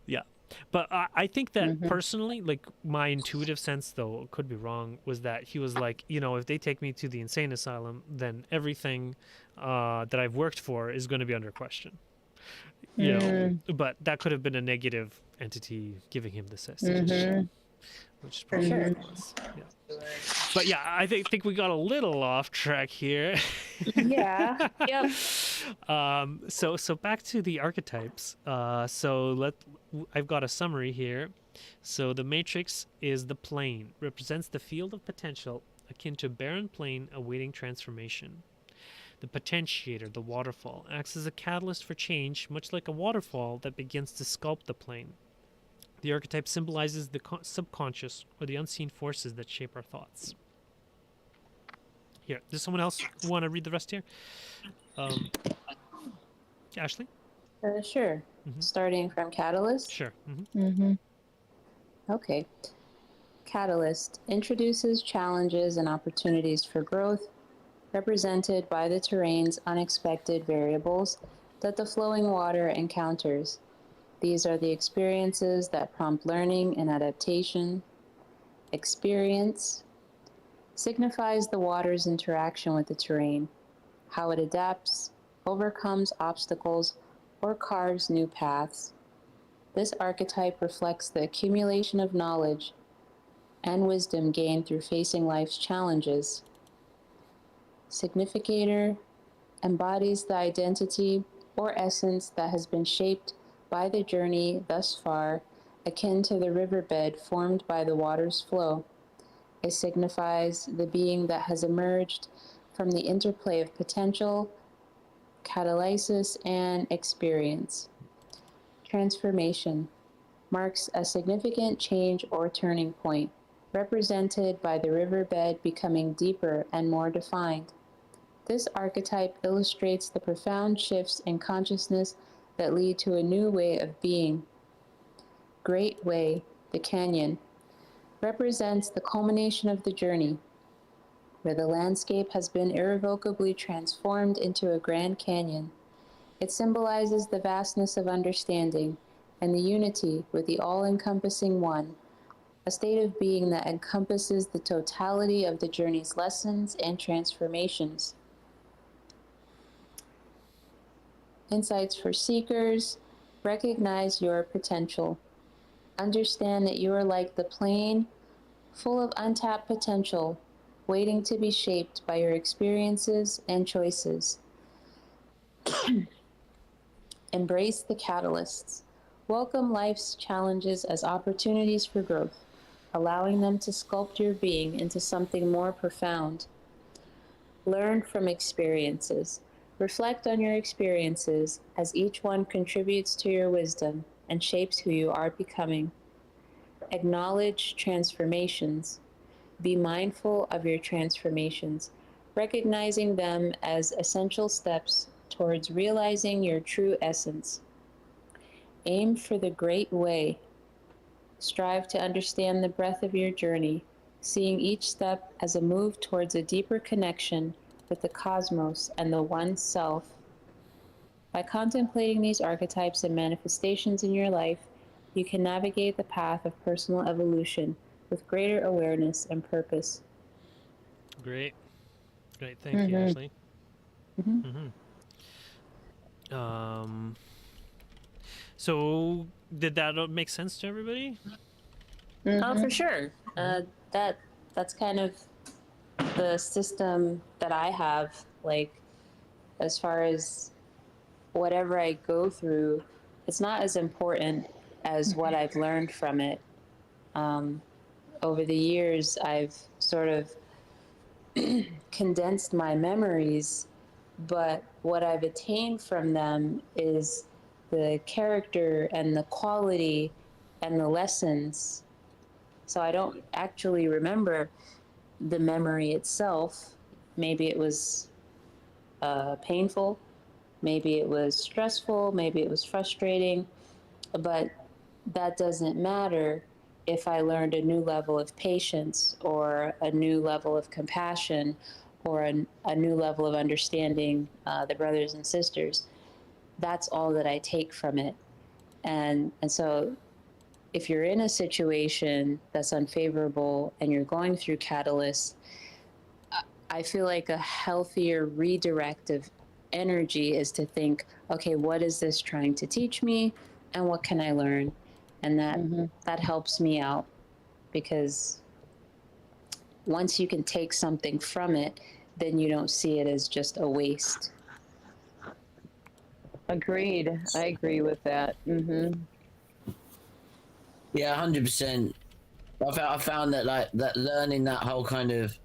S1: Yeah. But I think that personally, like my intuitive sense, though could be wrong, was that he was like, if they take me to the insane asylum, then everything that I've worked for is going to be under question. But that could have been a negative entity giving him this suggestion, which is probably
S5: sure.
S1: what it was. Yeah. But yeah, I think we got a little off track here.
S5: Yeah. Yep.
S1: So back to the archetypes. I've got a summary here. So the matrix is the plane, represents the field of potential akin to a barren plain awaiting transformation. The potentiator, the waterfall, acts as a catalyst for change, much like a waterfall that begins to sculpt the plane. The archetype symbolizes the subconscious or the unseen forces that shape our thoughts. Here, does someone else want to read the rest here? Ashley?
S5: Sure. Starting from Catalyst.
S1: Sure.
S5: Okay. Catalyst introduces challenges and opportunities for growth, represented by the terrain's unexpected variables that the flowing water encounters. These are the experiences that prompt learning and adaptation. Experience signifies the water's interaction with the terrain, how it adapts, overcomes obstacles, or carves new paths. This archetype reflects the accumulation of knowledge and wisdom gained through facing life's challenges. Significator embodies the identity or essence that has been shaped by the journey thus far, akin to the riverbed formed by the water's flow. It signifies the being that has emerged from the interplay of potential, catalysis, and experience. Transformation marks a significant change or turning point, represented by the riverbed becoming deeper and more defined. This archetype illustrates the profound shifts in consciousness that lead to a new way of being. Great Way, the canyon, represents the culmination of the journey, where the landscape has been irrevocably transformed into a grand canyon. It symbolizes the vastness of understanding and the unity with the all-encompassing One, a state of being that encompasses the totality of the journey's lessons and transformations. Insights for seekers: recognize your potential. Understand that you are like the plain, full of untapped potential, waiting to be shaped by your experiences and choices. Embrace the catalysts. Welcome life's challenges as opportunities for growth, allowing them to sculpt your being into something more profound. Learn from experiences. Reflect on your experiences, as each one contributes to your wisdom and shapes who you are becoming. Acknowledge transformations. Be mindful of your transformations, recognizing them as essential steps towards realizing your true essence. Aim for the great way. Strive to understand the breadth of your journey, seeing each step as a move towards a deeper connection with the cosmos and the one self. By contemplating these archetypes and manifestations in your life, you can navigate the path of personal evolution with greater awareness and purpose.
S1: Great. Thank you, Ashley. So did that make sense to everybody?
S5: Oh, for sure. That's kind of the system that I have, like, as far as whatever I go through, it's not as important as what I've learned from it. Over the years, I've sort of condensed my memories, but what I've attained from them is the character and the quality and the lessons. So I don't actually remember the memory itself. Maybe it was painful, maybe it was stressful, maybe it was frustrating, but that doesn't matter if I learned a new level of patience or a new level of compassion or a new level of understanding the brothers and sisters. that's all that I take from it. And so if you're in a situation that's unfavorable and you're going through catalysts, I feel like a healthier redirect of energy is to think, okay, what is this trying to teach me, and what can I learn? And that helps me out, because once you can take something from it, then you don't see it as just a waste.
S2: Agreed. I agree with that.
S4: Yeah, 100%. I found that like that learning that whole kind of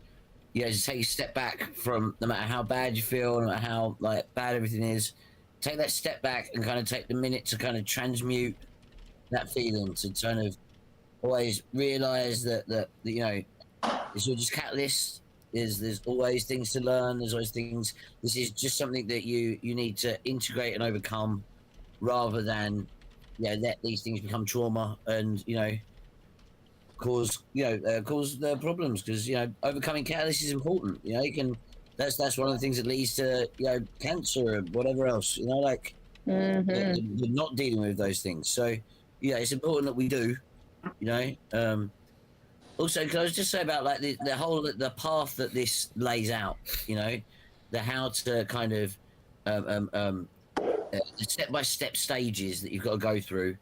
S4: just take a step back from no matter how bad you feel, no matter how like bad everything is, take that step back and kind of take the minute to kind of transmute that feeling, to kind of always realize that you know it's all just catalysts. There's always things to learn. There's always things. This is just something that you need to integrate and overcome, rather than let these things become trauma and cause cause the problems, because overcoming catalysts is important. You can that's one of the things that leads to cancer and whatever else, like you're not dealing with those things. So it's important that we do. Also, can I just say about like the path that this lays out, the how to kind of the step-by-step stages that you've got to go through,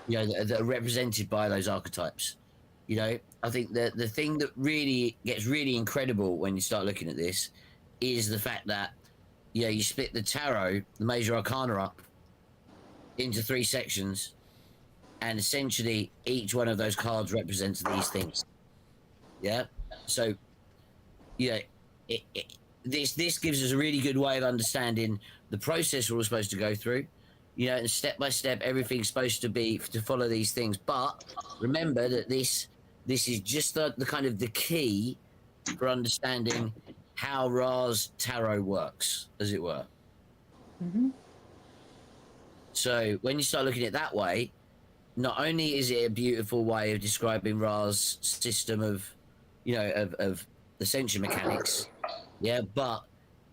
S4: that are represented by those archetypes. I think that the thing that really gets really incredible when you start looking at this is the fact that you split the tarot, the major arcana, up into 3 sections, and essentially each one of those cards represents these things. So this gives us a really good way of understanding the process we're all supposed to go through, and step by step everything's supposed to be to follow these things. But remember that this is just the kind of the key for understanding how Ra's tarot works, as it were. So when you start looking at it that way, not only is it a beautiful way of describing Ra's system of of ascension mechanics, but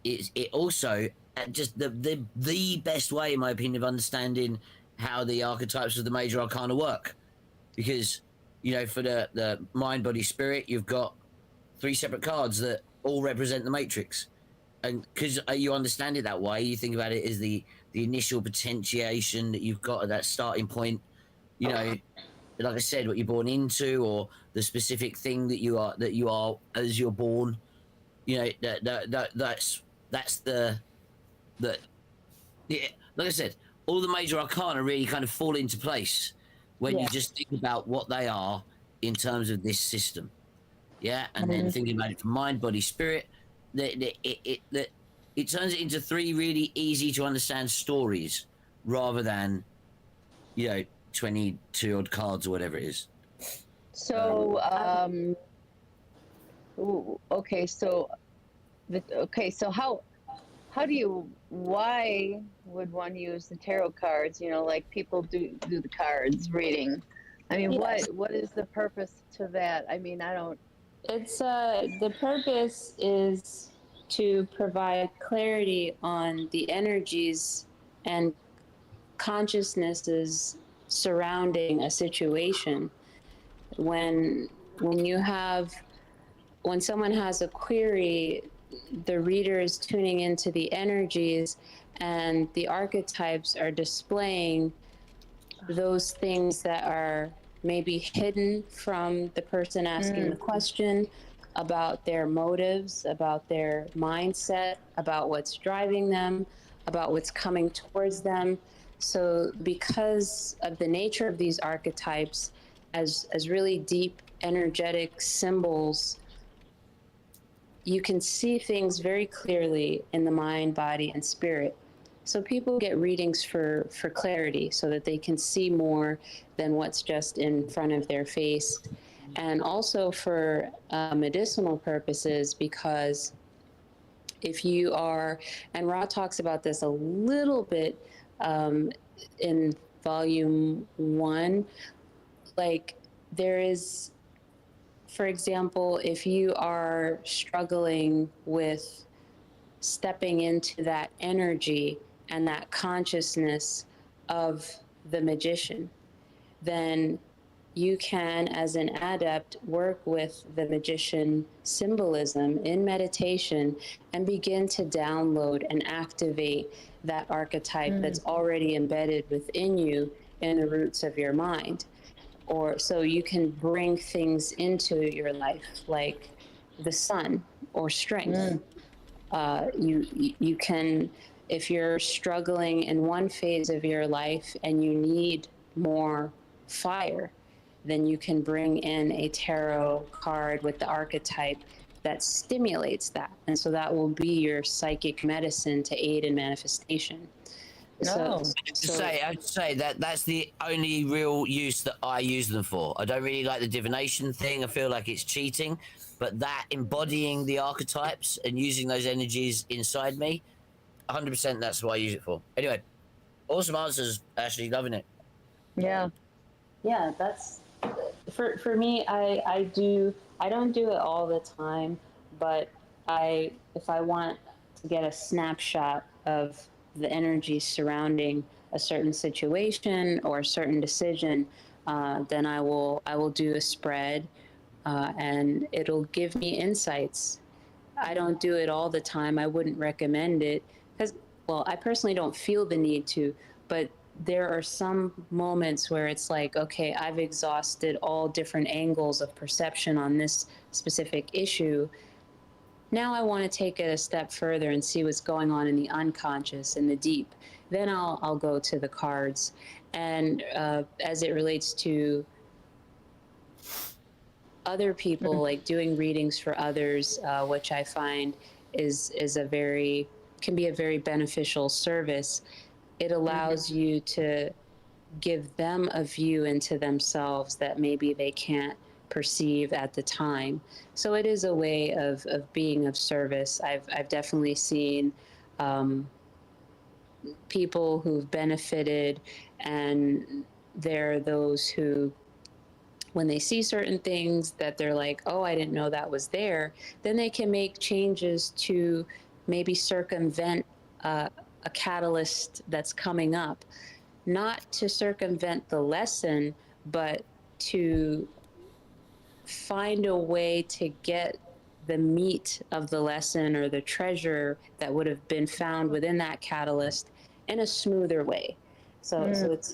S4: it also just the best way, in my opinion, of understanding how the archetypes of the major arcana work. Because for the mind, body, spirit, you've got 3 separate cards that all represent the matrix, and because you understand it that way, you think about it as the initial potentiation that you've got at that starting point. Like I said, what you're born into, or the specific thing that you are as you're born. That's the like I said, all the major arcana really kind of fall into place when you just think about what they are in terms of this system. And then thinking about it from mind, body, spirit, it turns it into 3 really easy to understand stories, rather than 22 odd cards or whatever it is.
S2: So why would one use the tarot cards, like people do the cards reading? I mean, what is the purpose to that? I mean, I don't.
S5: It's the purpose is to provide clarity on the energies and consciousnesses surrounding a situation. When someone has a query, the reader is tuning into the energies, and the archetypes are displaying those things that are maybe hidden from the person asking the question, about their motives, about their mindset, about what's driving them, about what's coming towards them. So because of the nature of these archetypes as really deep energetic symbols, you can see things very clearly in the mind, body, and spirit. So people get readings for clarity, so that they can see more than what's just in front of their face. And also for medicinal purposes, because if you are, and Ra talks about this a little bit in volume 1, like there is, for example, if you are struggling with stepping into that energy and that consciousness of the magician, then you can, as an adept, work with the magician symbolism in meditation and begin to download and activate that archetype that's already embedded within you in the roots of your mind. Or so you can bring things into your life like the sun or strength. You can, if you're struggling in one phase of your life and you need more fire, then you can bring in a tarot card with the archetype that stimulates that. And so that will be your psychic medicine to aid in manifestation.
S2: No.
S4: I have to say that that's the only real use that I use them for. I don't really like the divination thing. I feel like it's cheating, but that embodying the archetypes and using those energies inside me, 100%, that's what I use it for. Anyway, awesome answers, Ashley. Loving it.
S2: Yeah.
S5: Yeah, that's for me. I don't do it all the time, but if I want to get a snapshot of the energy surrounding a certain situation or a certain decision, then I will do a spread, and it'll give me insights. I don't do it all the time. I wouldn't recommend it because, well, I personally don't feel the need to, but there are some moments where it's like, okay, I've exhausted all different angles of perception on this specific issue. Now I want to take it a step further and see what's going on in the unconscious, in the deep. Then I'll go to the cards. And as it relates to other people, like doing readings for others, which I find can be a very beneficial service. It allows you to give them a view into themselves that maybe they can't perceive at the time. So it is a way of being of service. I've definitely seen people who've benefited, and there are those who, when they see certain things that they're like, oh, I didn't know that was there, then they can make changes to maybe circumvent a catalyst that's coming up, not to circumvent the lesson, but to find a way to get the meat of the lesson or the treasure that would have been found within that catalyst in a smoother way. So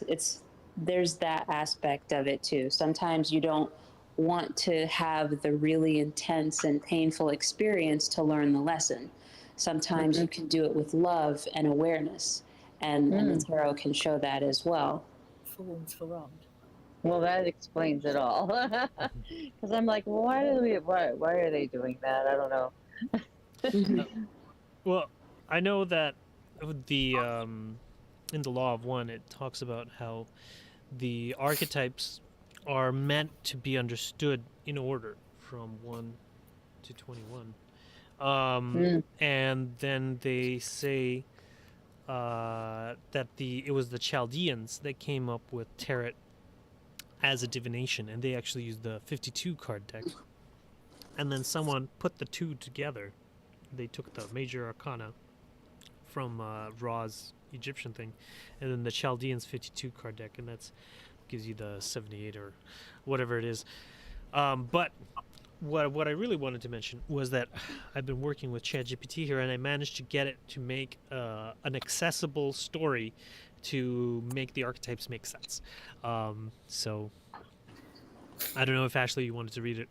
S5: it's there's that aspect of it too. Sometimes you don't want to have the really intense and painful experience to learn the lesson. Sometimes you can do it with love and awareness, and the tarot can show that as well.
S2: Well, that explains it all. Because I'm like, well, why are they doing that? I don't know.
S1: Well, I know that the in the Law of One, it talks about how the archetypes are meant to be understood in order from 1 to 21. And then they say that it was the Chaldeans that came up with tarot as a divination, and they actually used the 52 card deck. And then someone put the two together. They took the major arcana from Ra's Egyptian thing, and then the Chaldeans 52 card deck, and that's gives you the 78 or whatever it is. But what I really wanted to mention was that I've been working with ChatGPT here, and I managed to get it to make an accessible story to make the archetypes make sense. So I don't know if Ashley, you wanted to read it,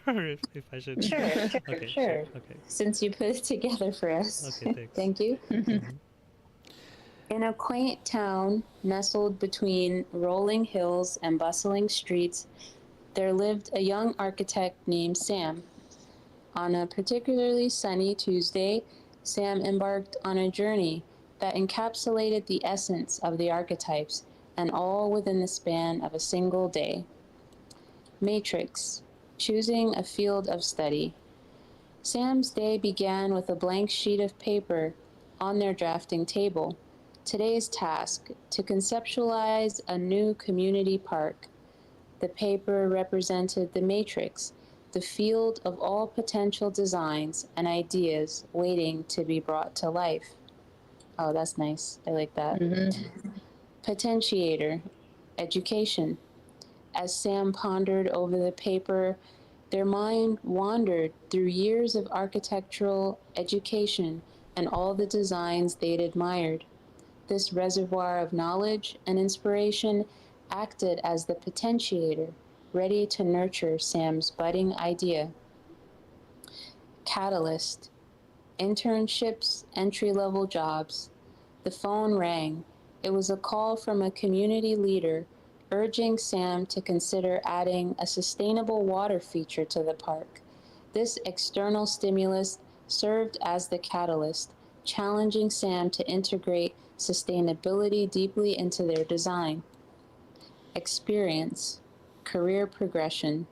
S1: or if I should.
S5: Sure.
S1: Okay.
S5: Since you put it together for us.
S1: Okay, thanks.
S5: Thank you.
S1: Mhm.
S5: In a quaint town nestled between rolling hills and bustling streets, there lived a young architect named Sam. On a particularly sunny Tuesday, Sam embarked on a journey that encapsulated the essence of the archetypes, and all within the span of a single day. Matrix, choosing a field of study. Sam's day began with a blank sheet of paper on their drafting table. Today's task, to conceptualize a new community park. The paper represented the matrix, the field of all potential designs and ideas waiting to be brought to life. Oh, that's nice. I like that. Potentiator, education. As Sam pondered over the paper, their mind wandered through years of architectural education and all the designs they'd admired. This reservoir of knowledge and inspiration acted as the potentiator, ready to nurture Sam's budding idea. Catalyst, internships, entry level jobs. The phone rang. It was a call from a community leader urging Sam to consider adding a sustainable water feature to the park. This external stimulus served as the catalyst, challenging Sam to integrate sustainability deeply into their design. Experience, career progression.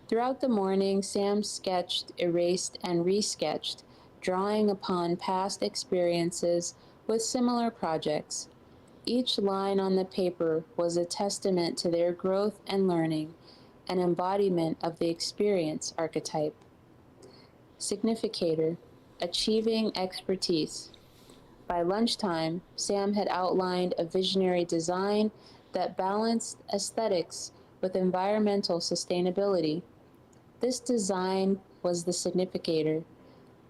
S5: Throughout the morning, Sam sketched, erased, and resketched, drawing upon past experiences with similar projects. Each line on the paper was a testament to their growth and learning, an embodiment of the experience archetype. Significator, achieving expertise. By lunchtime, Sam had outlined a visionary design that balanced aesthetics with environmental sustainability. This design was the significator,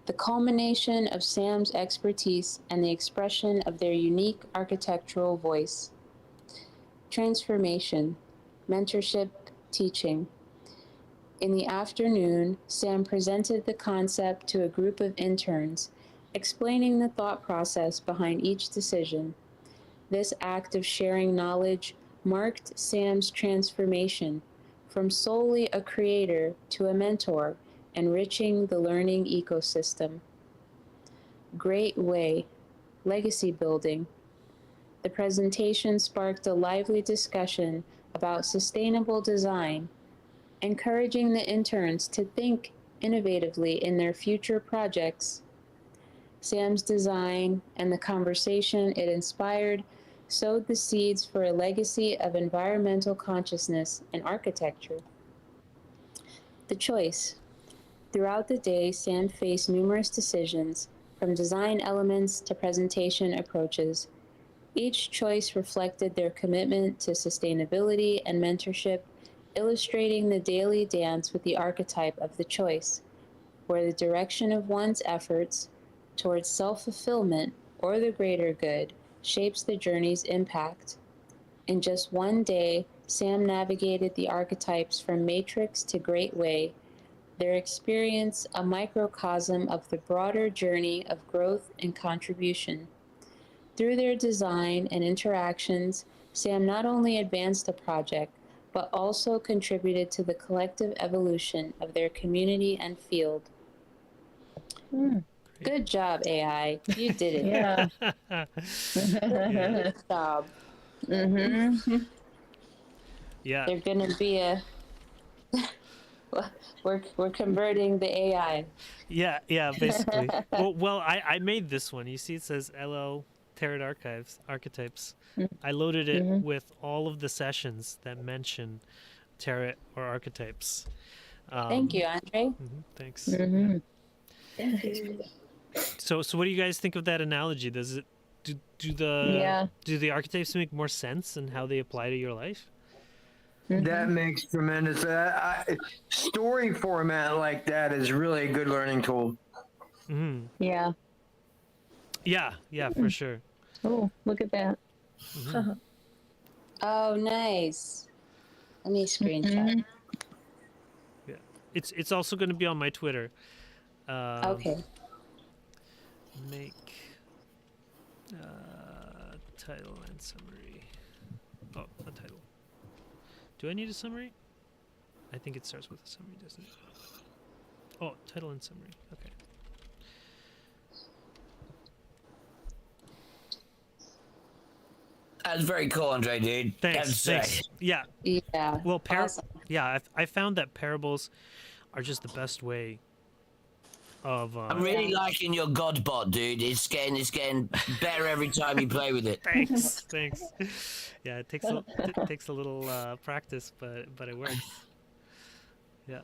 S5: the culmination of Sam's expertise and the expression of their unique architectural voice. Transformation, mentorship, teaching. In the afternoon, Sam presented the concept to a group of interns, explaining the thought process behind each decision. This act of sharing knowledge marked Sam's transformation from solely a creator to a mentor, enriching the learning ecosystem. Great Way, legacy building. The presentation sparked a lively discussion about sustainable design, encouraging the interns to think innovatively in their future projects. Sam's design and the conversation it inspired sowed the seeds for a legacy of environmental consciousness in architecture. The choice. Throughout the day, Sam faced numerous decisions, from design elements to presentation approaches. Each choice reflected their commitment to sustainability and mentorship, illustrating the daily dance with the archetype of the choice, where the direction of one's efforts towards self-fulfillment or the greater good shapes the journey's impact. In just one day, Sam navigated the archetypes from Matrix to Great Way, their experience a microcosm of the broader journey of growth and contribution. Through their design and interactions, Sam not only advanced the project, but also contributed to the collective evolution of their community and field. Good job, AI. You did it.
S2: Yeah.
S5: Good job.
S1: Yeah.
S5: They're gonna be a. We're converting the AI.
S1: Yeah, basically. well, I made this one. You see, it says LL Tarot Archetypes. I loaded it with all of the sessions that mention tarot or archetypes.
S5: Thank you, Andre.
S1: Thanks. Yeah. So what do you guys think of that analogy? Does it do the archetypes make more sense in how they apply to your life?
S3: That makes tremendous. Story format like that is really a good learning tool.
S2: Yeah.
S1: Yeah, for sure.
S2: Oh, look at that.
S5: Oh, nice. Let me screenshot.
S1: Yeah, it's also going to be on my Twitter.
S5: Okay.
S1: Make title and summary. Oh, a title. Do I need a summary? I think it starts with a summary, doesn't it? Oh, title and summary. Okay.
S4: That's very cool, Andre, dude.
S1: Thanks. Yeah.
S5: Yeah.
S1: Well,
S5: awesome.
S1: Yeah, I found that parables are just the best way of.
S4: I'm really liking your Godbot, dude. It's getting better every time you play with it.
S1: Thanks. Yeah, it takes a little practice, but it works. Yeah.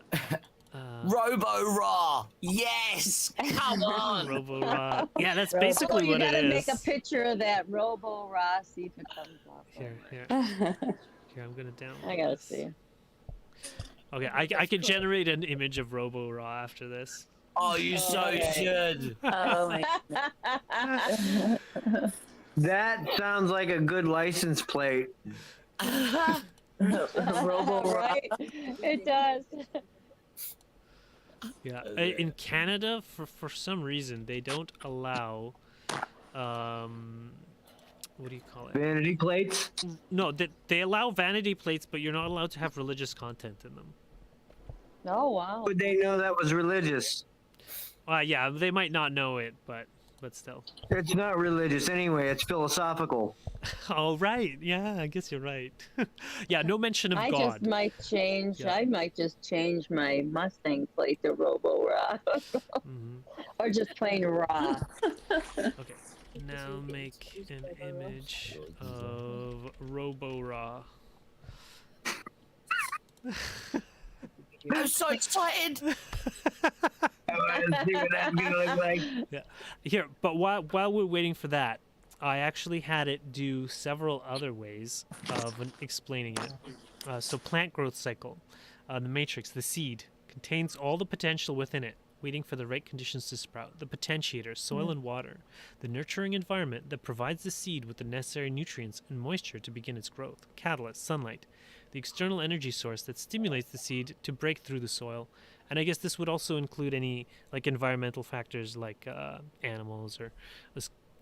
S4: Robo Raw. Yes. Come on.
S1: Robo Ra. Yeah, that's
S2: Oh,
S1: basically
S2: you
S1: what it
S2: gotta
S1: is.
S2: make a picture of that Robo Ra, see if it comes up.
S1: Here, I'm gonna download
S2: I gotta
S1: this.
S2: see.
S1: Okay, I can generate an image of Robo Ra after this.
S4: Oh, you so
S2: Okay.
S4: should.
S5: Oh my
S3: That sounds like a good license plate.
S5: Robo Ra.
S2: Right? It does.
S1: Yeah, in Canada, for some reason, they don't allow, what do you call it?
S3: Vanity plates.
S1: No, they allow vanity plates, but you're not allowed to have religious content in them.
S2: Oh wow.
S3: Would they know that was religious?
S1: Yeah, they might not know it, but still.
S3: It's not religious anyway. It's philosophical.
S1: Oh right, yeah, I guess you're right. Yeah, no mention of
S2: I
S1: God.
S2: just might change.
S1: Yeah.
S2: I might just change my Mustang plate to Robo Ra,
S1: Mhm.
S2: or just plain Ra.
S1: Okay, now make an image of Robo Ra.
S4: I'm so excited.
S3: I want to see what that's gonna look like.
S1: Yeah. Here, but while we're waiting for that, I actually had it do several other ways of explaining it. So plant growth cycle, the matrix, the seed, contains all the potential within it, waiting for the right conditions to sprout. The potentiator, soil and water, the nurturing environment that provides the seed with the necessary nutrients and moisture to begin its growth. Catalyst, sunlight, the external energy source that stimulates the seed to break through the soil. And I guess this would also include any like environmental factors like animals or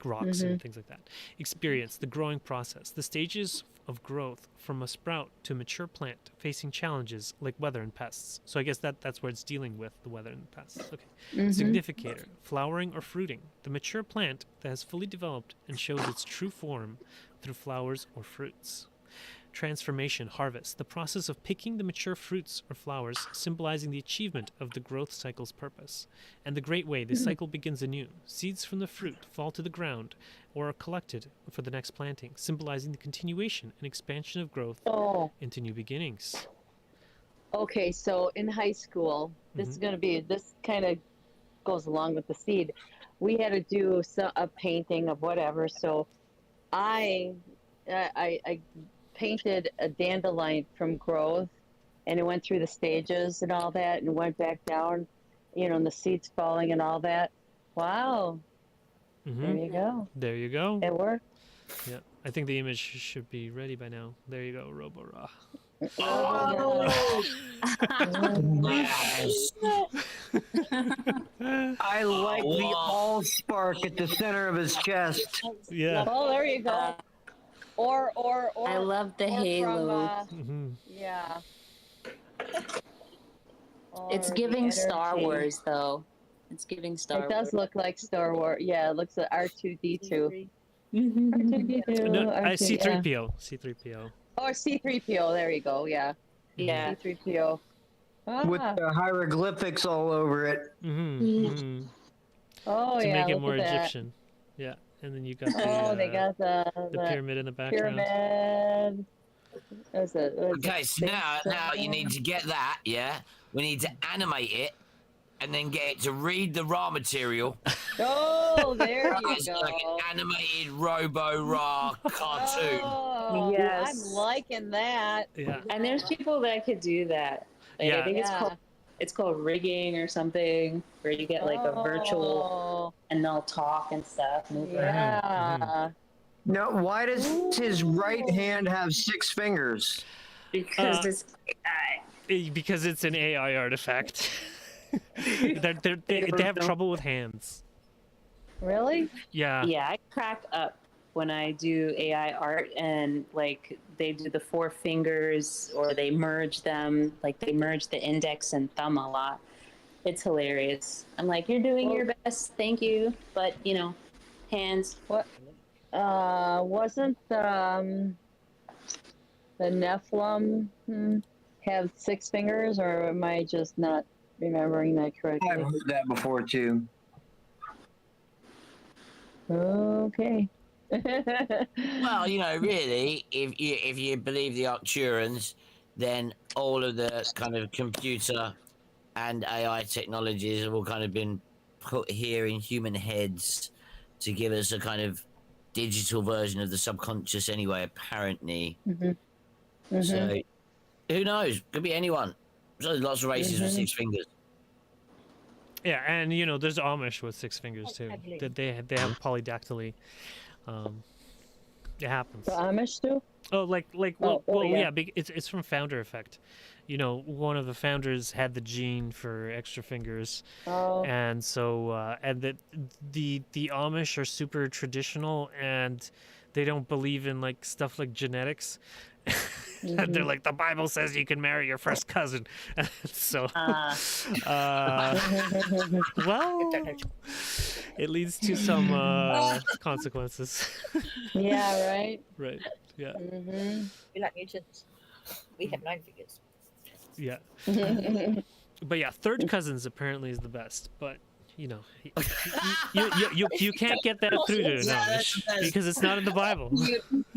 S1: rocks and things like that. Experience, the growing process, the stages of growth from a sprout to a mature plant facing challenges like weather and pests. So I guess that's where it's dealing with the weather and the pests. Okay. Significator, flowering or fruiting, the mature plant that has fully developed and shows its true form through flowers or fruits. Transformation, harvest, the process of picking the mature fruits or flowers, symbolizing the achievement of the growth cycle's purpose. And the great way, the cycle begins anew. Seeds from the fruit fall to the ground or are collected for the next planting, symbolizing the continuation and expansion of growth
S2: Oh,
S1: into new beginnings.
S2: okay. So in high school, this is gonna be. This kind of goes along with the seed. We had to do a painting of whatever. So I painted a dandelion from growth, and it went through the stages and all that, and went back down, and the seeds falling and all that. Wow, there you go.
S1: There you go.
S2: It worked.
S1: Yeah, I think the image should be ready by now. There you go, Robo-Ra.
S3: Oh!
S4: Yes.
S3: I like the
S4: Wow.
S3: all spark at the center of his chest.
S1: Yeah.
S2: Oh, there you go. Or
S5: I love the
S2: or
S5: halo.
S2: From, yeah.
S5: It's
S2: Or the
S5: giving Star
S2: energy.
S5: Wars though. It's giving Star
S2: It
S5: Wars.
S2: does look like Star Wars. Yeah, it looks like R2D2.
S5: Mhm.
S2: R2D2.
S1: No,
S2: R2,
S1: C-3PO. C-3PO.
S2: Or C-3PO. There you go. Yeah.
S5: Yeah.
S2: C-3PO.
S3: With
S2: Ah.
S3: the hieroglyphics all over it.
S2: Oh,
S1: To
S2: yeah.
S1: make it
S2: look
S1: more
S2: at that.
S1: Egyptian. Yeah, and then you got the,
S2: Oh, they got the
S1: pyramid in the background.
S2: pyramid. What is
S4: Okay, so now you need to get that, yeah? We need to animate it and then get it to read the raw material.
S2: Oh, there you
S4: It's like
S2: go.
S4: an animated Robo-Ra cartoon.
S2: Oh,
S5: Yes.
S2: I'm liking that.
S1: Yeah.
S5: And there's people that could do that. Like,
S1: Yeah.
S5: I think
S2: Yeah.
S5: it's called rigging or something, where you get like a virtual and they'll talk and stuff. Move around.
S2: Yeah.
S3: Now, why does his right hand have 6 fingers?
S5: Because it's
S1: Because it's an AI artifact. they have trouble with hands.
S2: Really?
S1: Yeah.
S5: yeah, I crack up when I do AI art and like they do the 4 fingers or they merge them, like they merge the index and thumb a lot. It's hilarious. I'm like, you're doing your best, thank you, but hands.
S2: What? Wasn't the Nephilim have 6 fingers, or am I just not remembering that
S3: I've
S2: correctly?
S3: heard that before too.
S2: Okay.
S4: Well, really, if you believe the Arcturans, then all of the kind of computer and AI technologies have all kind of been put here in human heads to give us a kind of digital version of the subconscious anyway, apparently. So who knows? Could be anyone. There's lots of races with 6 fingers.
S1: Yeah, and you know, there's Amish with 6 fingers too. That they have polydactyly. It happens.
S2: The Amish do?
S1: Oh, like
S2: Oh, yeah.
S1: it's from founder effect. You know, one of the founders had the gene for extra fingers, and so and the Amish are super traditional, and they don't believe in like stuff like genetics. And they're like, the Bible says you can marry your first cousin. So, well, it leads to some consequences.
S2: Yeah, right.
S1: Right. Yeah.
S6: We like mutants. We have 9 fingers.
S1: Yeah. But yeah, third cousins apparently is the best. But you know, you can't get that through to an Amish because it's not in the Bible.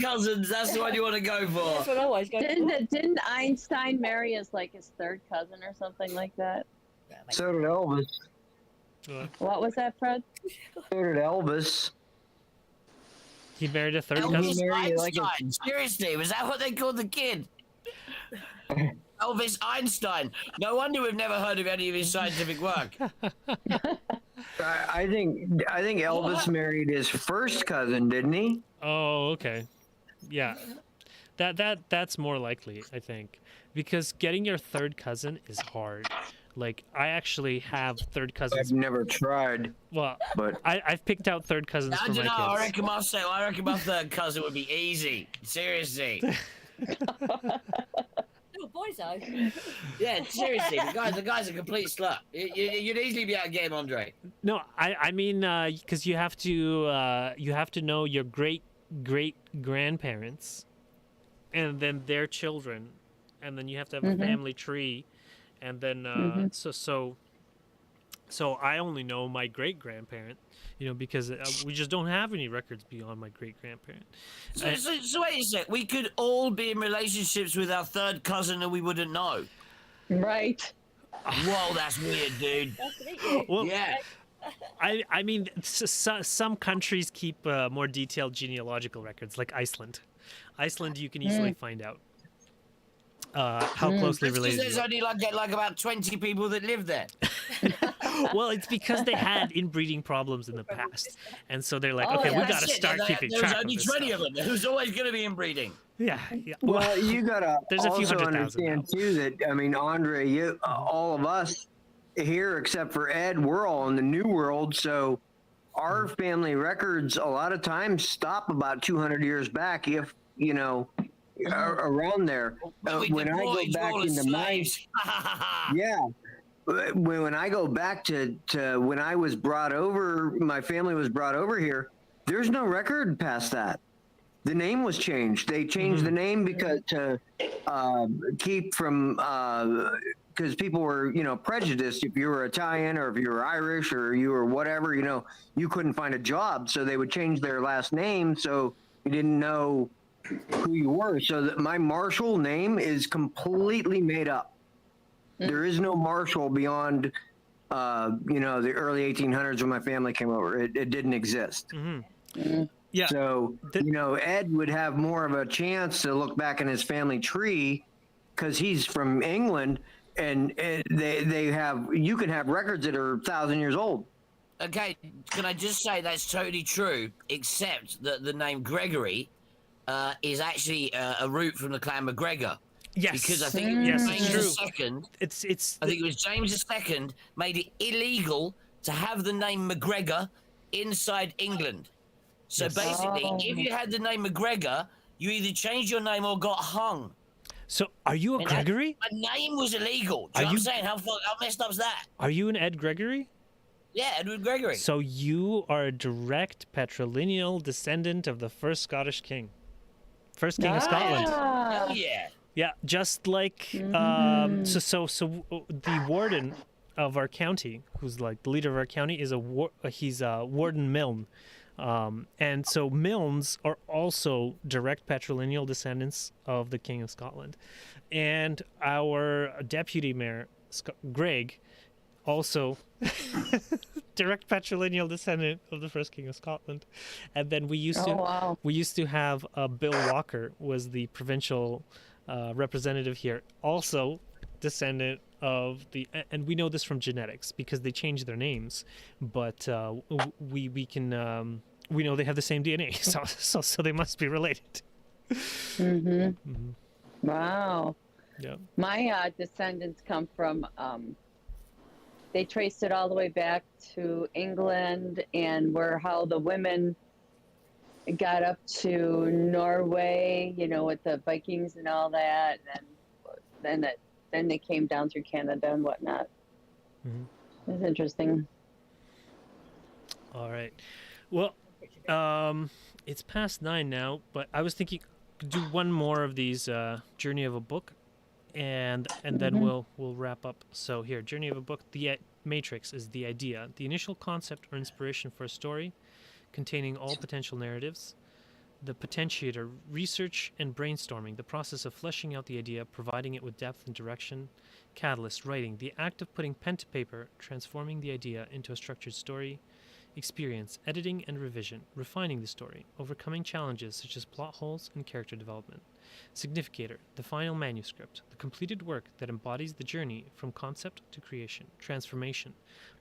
S4: Cousins, that's the one you want to go for.
S6: That's what I always go for.
S2: Didn't Einstein marry his third cousin or something like that?
S3: So did Elvis.
S2: What was that, Fred?
S3: So did Elvis.
S1: He married a third
S4: Elvis
S1: cousin.
S4: Einstein. Seriously, was that what they called the kid? Elvis Einstein. No wonder we've never heard of any of his scientific work.
S3: I think Elvis married his first cousin, didn't he?
S1: Oh, okay. Yeah. That's more likely, I think. Because getting your third cousin is hard. Like, I actually have third cousins.
S3: I've never tried.
S1: Well,
S3: but
S1: I've picked out third cousins
S4: I
S1: for
S4: don't
S1: my
S4: know.
S1: kids.
S4: I reckon my third cousin would be easy. Seriously.
S6: Little boys, though.
S4: Yeah, seriously. The guy's a complete slut. You'd easily be able to get him, Andre.
S1: No, I mean, because you have to know your great grandparents, and then their children, and then you have to have a family tree, and then so I only know my great grandparent, you know, because we just don't have any records beyond my great grandparent.
S4: So wait a sec. We could all be in relationships with our third cousin and we wouldn't know.
S2: Right.
S4: Whoa, that's weird, dude.
S6: Nice to meet you.
S1: Well,
S4: Yeah.
S1: I mean, some countries keep more detailed genealogical records, like Iceland. Iceland, you can easily find out how closely
S4: Because
S1: related.
S4: there's
S1: you are.
S4: only like about 20 people that live there.
S1: Well, it's because they had inbreeding problems in the past, and so they're like, okay,
S2: yeah.
S1: we got to
S4: That's it.
S1: start keeping
S4: There's
S1: track of
S4: only
S1: this
S4: 20
S1: stuff.
S4: of them. Who's always going to be inbreeding?
S1: Yeah, yeah.
S3: Well, you gotta
S1: There's a few
S3: also
S1: 100,000
S3: understand
S1: now.
S3: too that, I mean, Andre, you, all of us here except for Ed, we're all in the New World, so our family records a lot of times stop about 200 years back, if you know, around there. When I go back into my yeah. When I go back to when I was brought over, my family was brought over here, there's no record past that. The name was changed. They changed the name because to keep from, because people were, you know, prejudiced. If you were Italian or if you were Irish or you were whatever, you know, you couldn't find a job. So they would change their last name so you didn't know who you were. So that my Marshall name is completely made up. There is no Marshall beyond, you know, the early 1800s when my family came over. It didn't exist.
S1: Yeah.
S3: So, you know, Ed would have more of a chance to look back in his family tree because he's from England, and they have, you can have records that are 1,000 years old.
S4: Okay, can I just say that's totally true, except that the name Gregory is actually a root from the clan MacGregor.
S1: Yes.
S4: Because I think
S1: Yes, it's
S4: James
S1: true.
S4: II,
S1: It's
S4: I think it was James II made it illegal to have the name MacGregor inside England. So
S1: Yes.
S4: basically, if you had the name MacGregor, you either changed your name or got hung.
S1: So are you a
S4: And
S1: Gregory?
S4: My name was illegal.
S1: Are
S4: Do you know what I'm
S1: you-
S4: saying? How messed up's that?
S1: Are you an Ed Gregory?
S4: Yeah, Edward Gregory.
S1: So you are a direct patrilineal descendant of the first Scottish king. First king of Scotland.
S4: Hell yeah.
S1: Yeah, just like so the warden of our county, who's like the leader of our county, is he's Warden Milne, and so Milnes are also direct patrilineal descendants of the King of Scotland, and our deputy mayor Greg, also direct patrilineal descendant of the first king of Scotland. And then we used
S2: Oh,
S1: to
S2: wow.
S1: we used to have Bill Walker was the provincial representative here, also descendant of and we know this from genetics because they changed their names, but we can we know they have the same DNA, so they must be related.
S2: Mm-hmm.
S1: Mhm.
S2: Wow.
S1: Yeah.
S2: My descendants come from, they traced it all the way back to England and where how the women got up to Norway, with the Vikings and all that. And then they came down through Canada and whatnot.
S1: Mhm.
S2: It's interesting.
S1: All right. Well, it's past 9 now, but I was thinking do one more of these Journey of a Book, and then
S2: Mhm.
S1: we'll wrap up. So here, Journey of a Book. The Matrix is the idea, the initial concept or inspiration for a story, containing all potential narratives. The potentiator, research and brainstorming, the process of fleshing out the idea, providing it with depth and direction. Catalyst, writing, the act of putting pen to paper, transforming the idea into a structured story. Experience, editing and revision, refining the story, overcoming challenges such as plot holes and character development. Significator, the final manuscript, the completed work that embodies the journey from concept to creation. Transformation,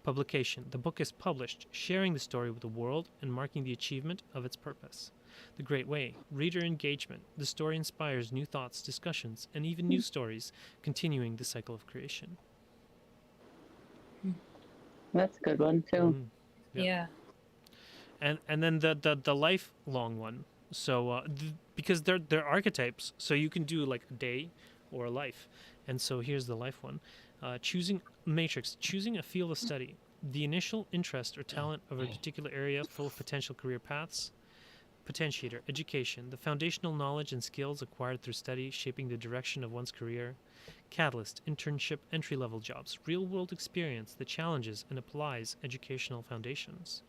S1: publication, the book is published, sharing the story with the world and marking the achievement of its purpose. The Great Way, reader engagement, the story inspires new thoughts, discussions, and even new stories, continuing the cycle of creation.
S2: That's a good one, too.
S1: Mhm. Yeah.
S5: Yeah.
S1: And then the lifelong one. So because they're archetypes, so you can do like a day or a life. And so here's the life one. Choosing matrix, choosing a field of study, the initial interest or talent of a particular area full of potential career paths. Potentiator, education, the foundational knowledge and skills acquired through study shaping the direction of one's career. Catalyst, internship, entry-level jobs, real-world experience that challenges and applies educational foundations.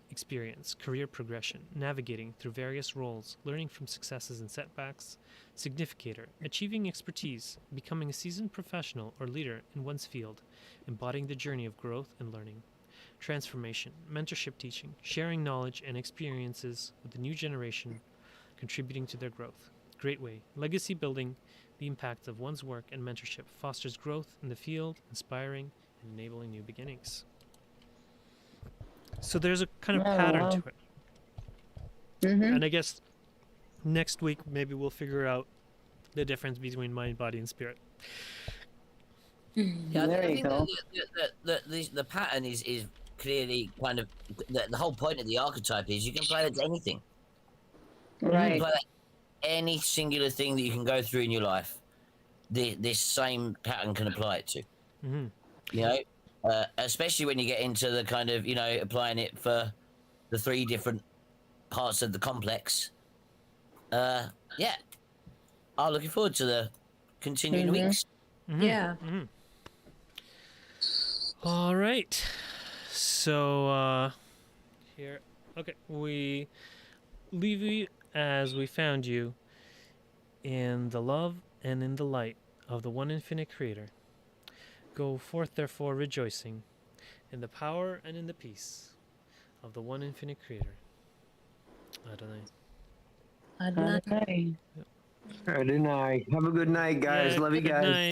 S1: Experience, career progression, navigating through various roles, learning from successes and setbacks. Significator, achieving expertise, becoming a seasoned professional or leader in one's field, embodying the journey of growth and learning. Transformation, mentorship teaching, sharing knowledge and experiences with the new generation, contributing to their growth. Great Way, legacy building, the impact of one's work and mentorship fosters growth in the field, inspiring and enabling new beginnings. So there's a kind of
S2: Oh,
S1: pattern
S2: wow.
S1: to it.
S2: Mm-hmm.
S1: And I guess next week maybe we'll figure out the difference between mind, body, and spirit.
S4: Yeah,
S2: There
S4: I
S2: you
S4: think
S2: go.
S4: the pattern is clearly kind of the whole point of the archetype is you can apply it to anything. You can
S2: Right.
S4: apply that to any singular thing that you can go through in your life. This same pattern can apply it to.
S1: Mm-hmm.
S4: You know, especially when you get into the kind of applying it for the 3 different parts of the complex. Yeah, I'm looking forward to the continuing
S2: Mhm.
S4: weeks.
S1: Mm-hmm.
S5: Yeah.
S1: Mm-hmm. All right. So here, okay, we leave you as we found you in the love and in the light of the one infinite Creator. Go forth, therefore, rejoicing in the power and in the peace of the one infinite Creator. Adonai.
S5: Adonai.
S2: All right.
S3: Good night. Have a good night, guys.
S1: Yeah,
S3: Love you
S1: good
S3: guys.
S1: night.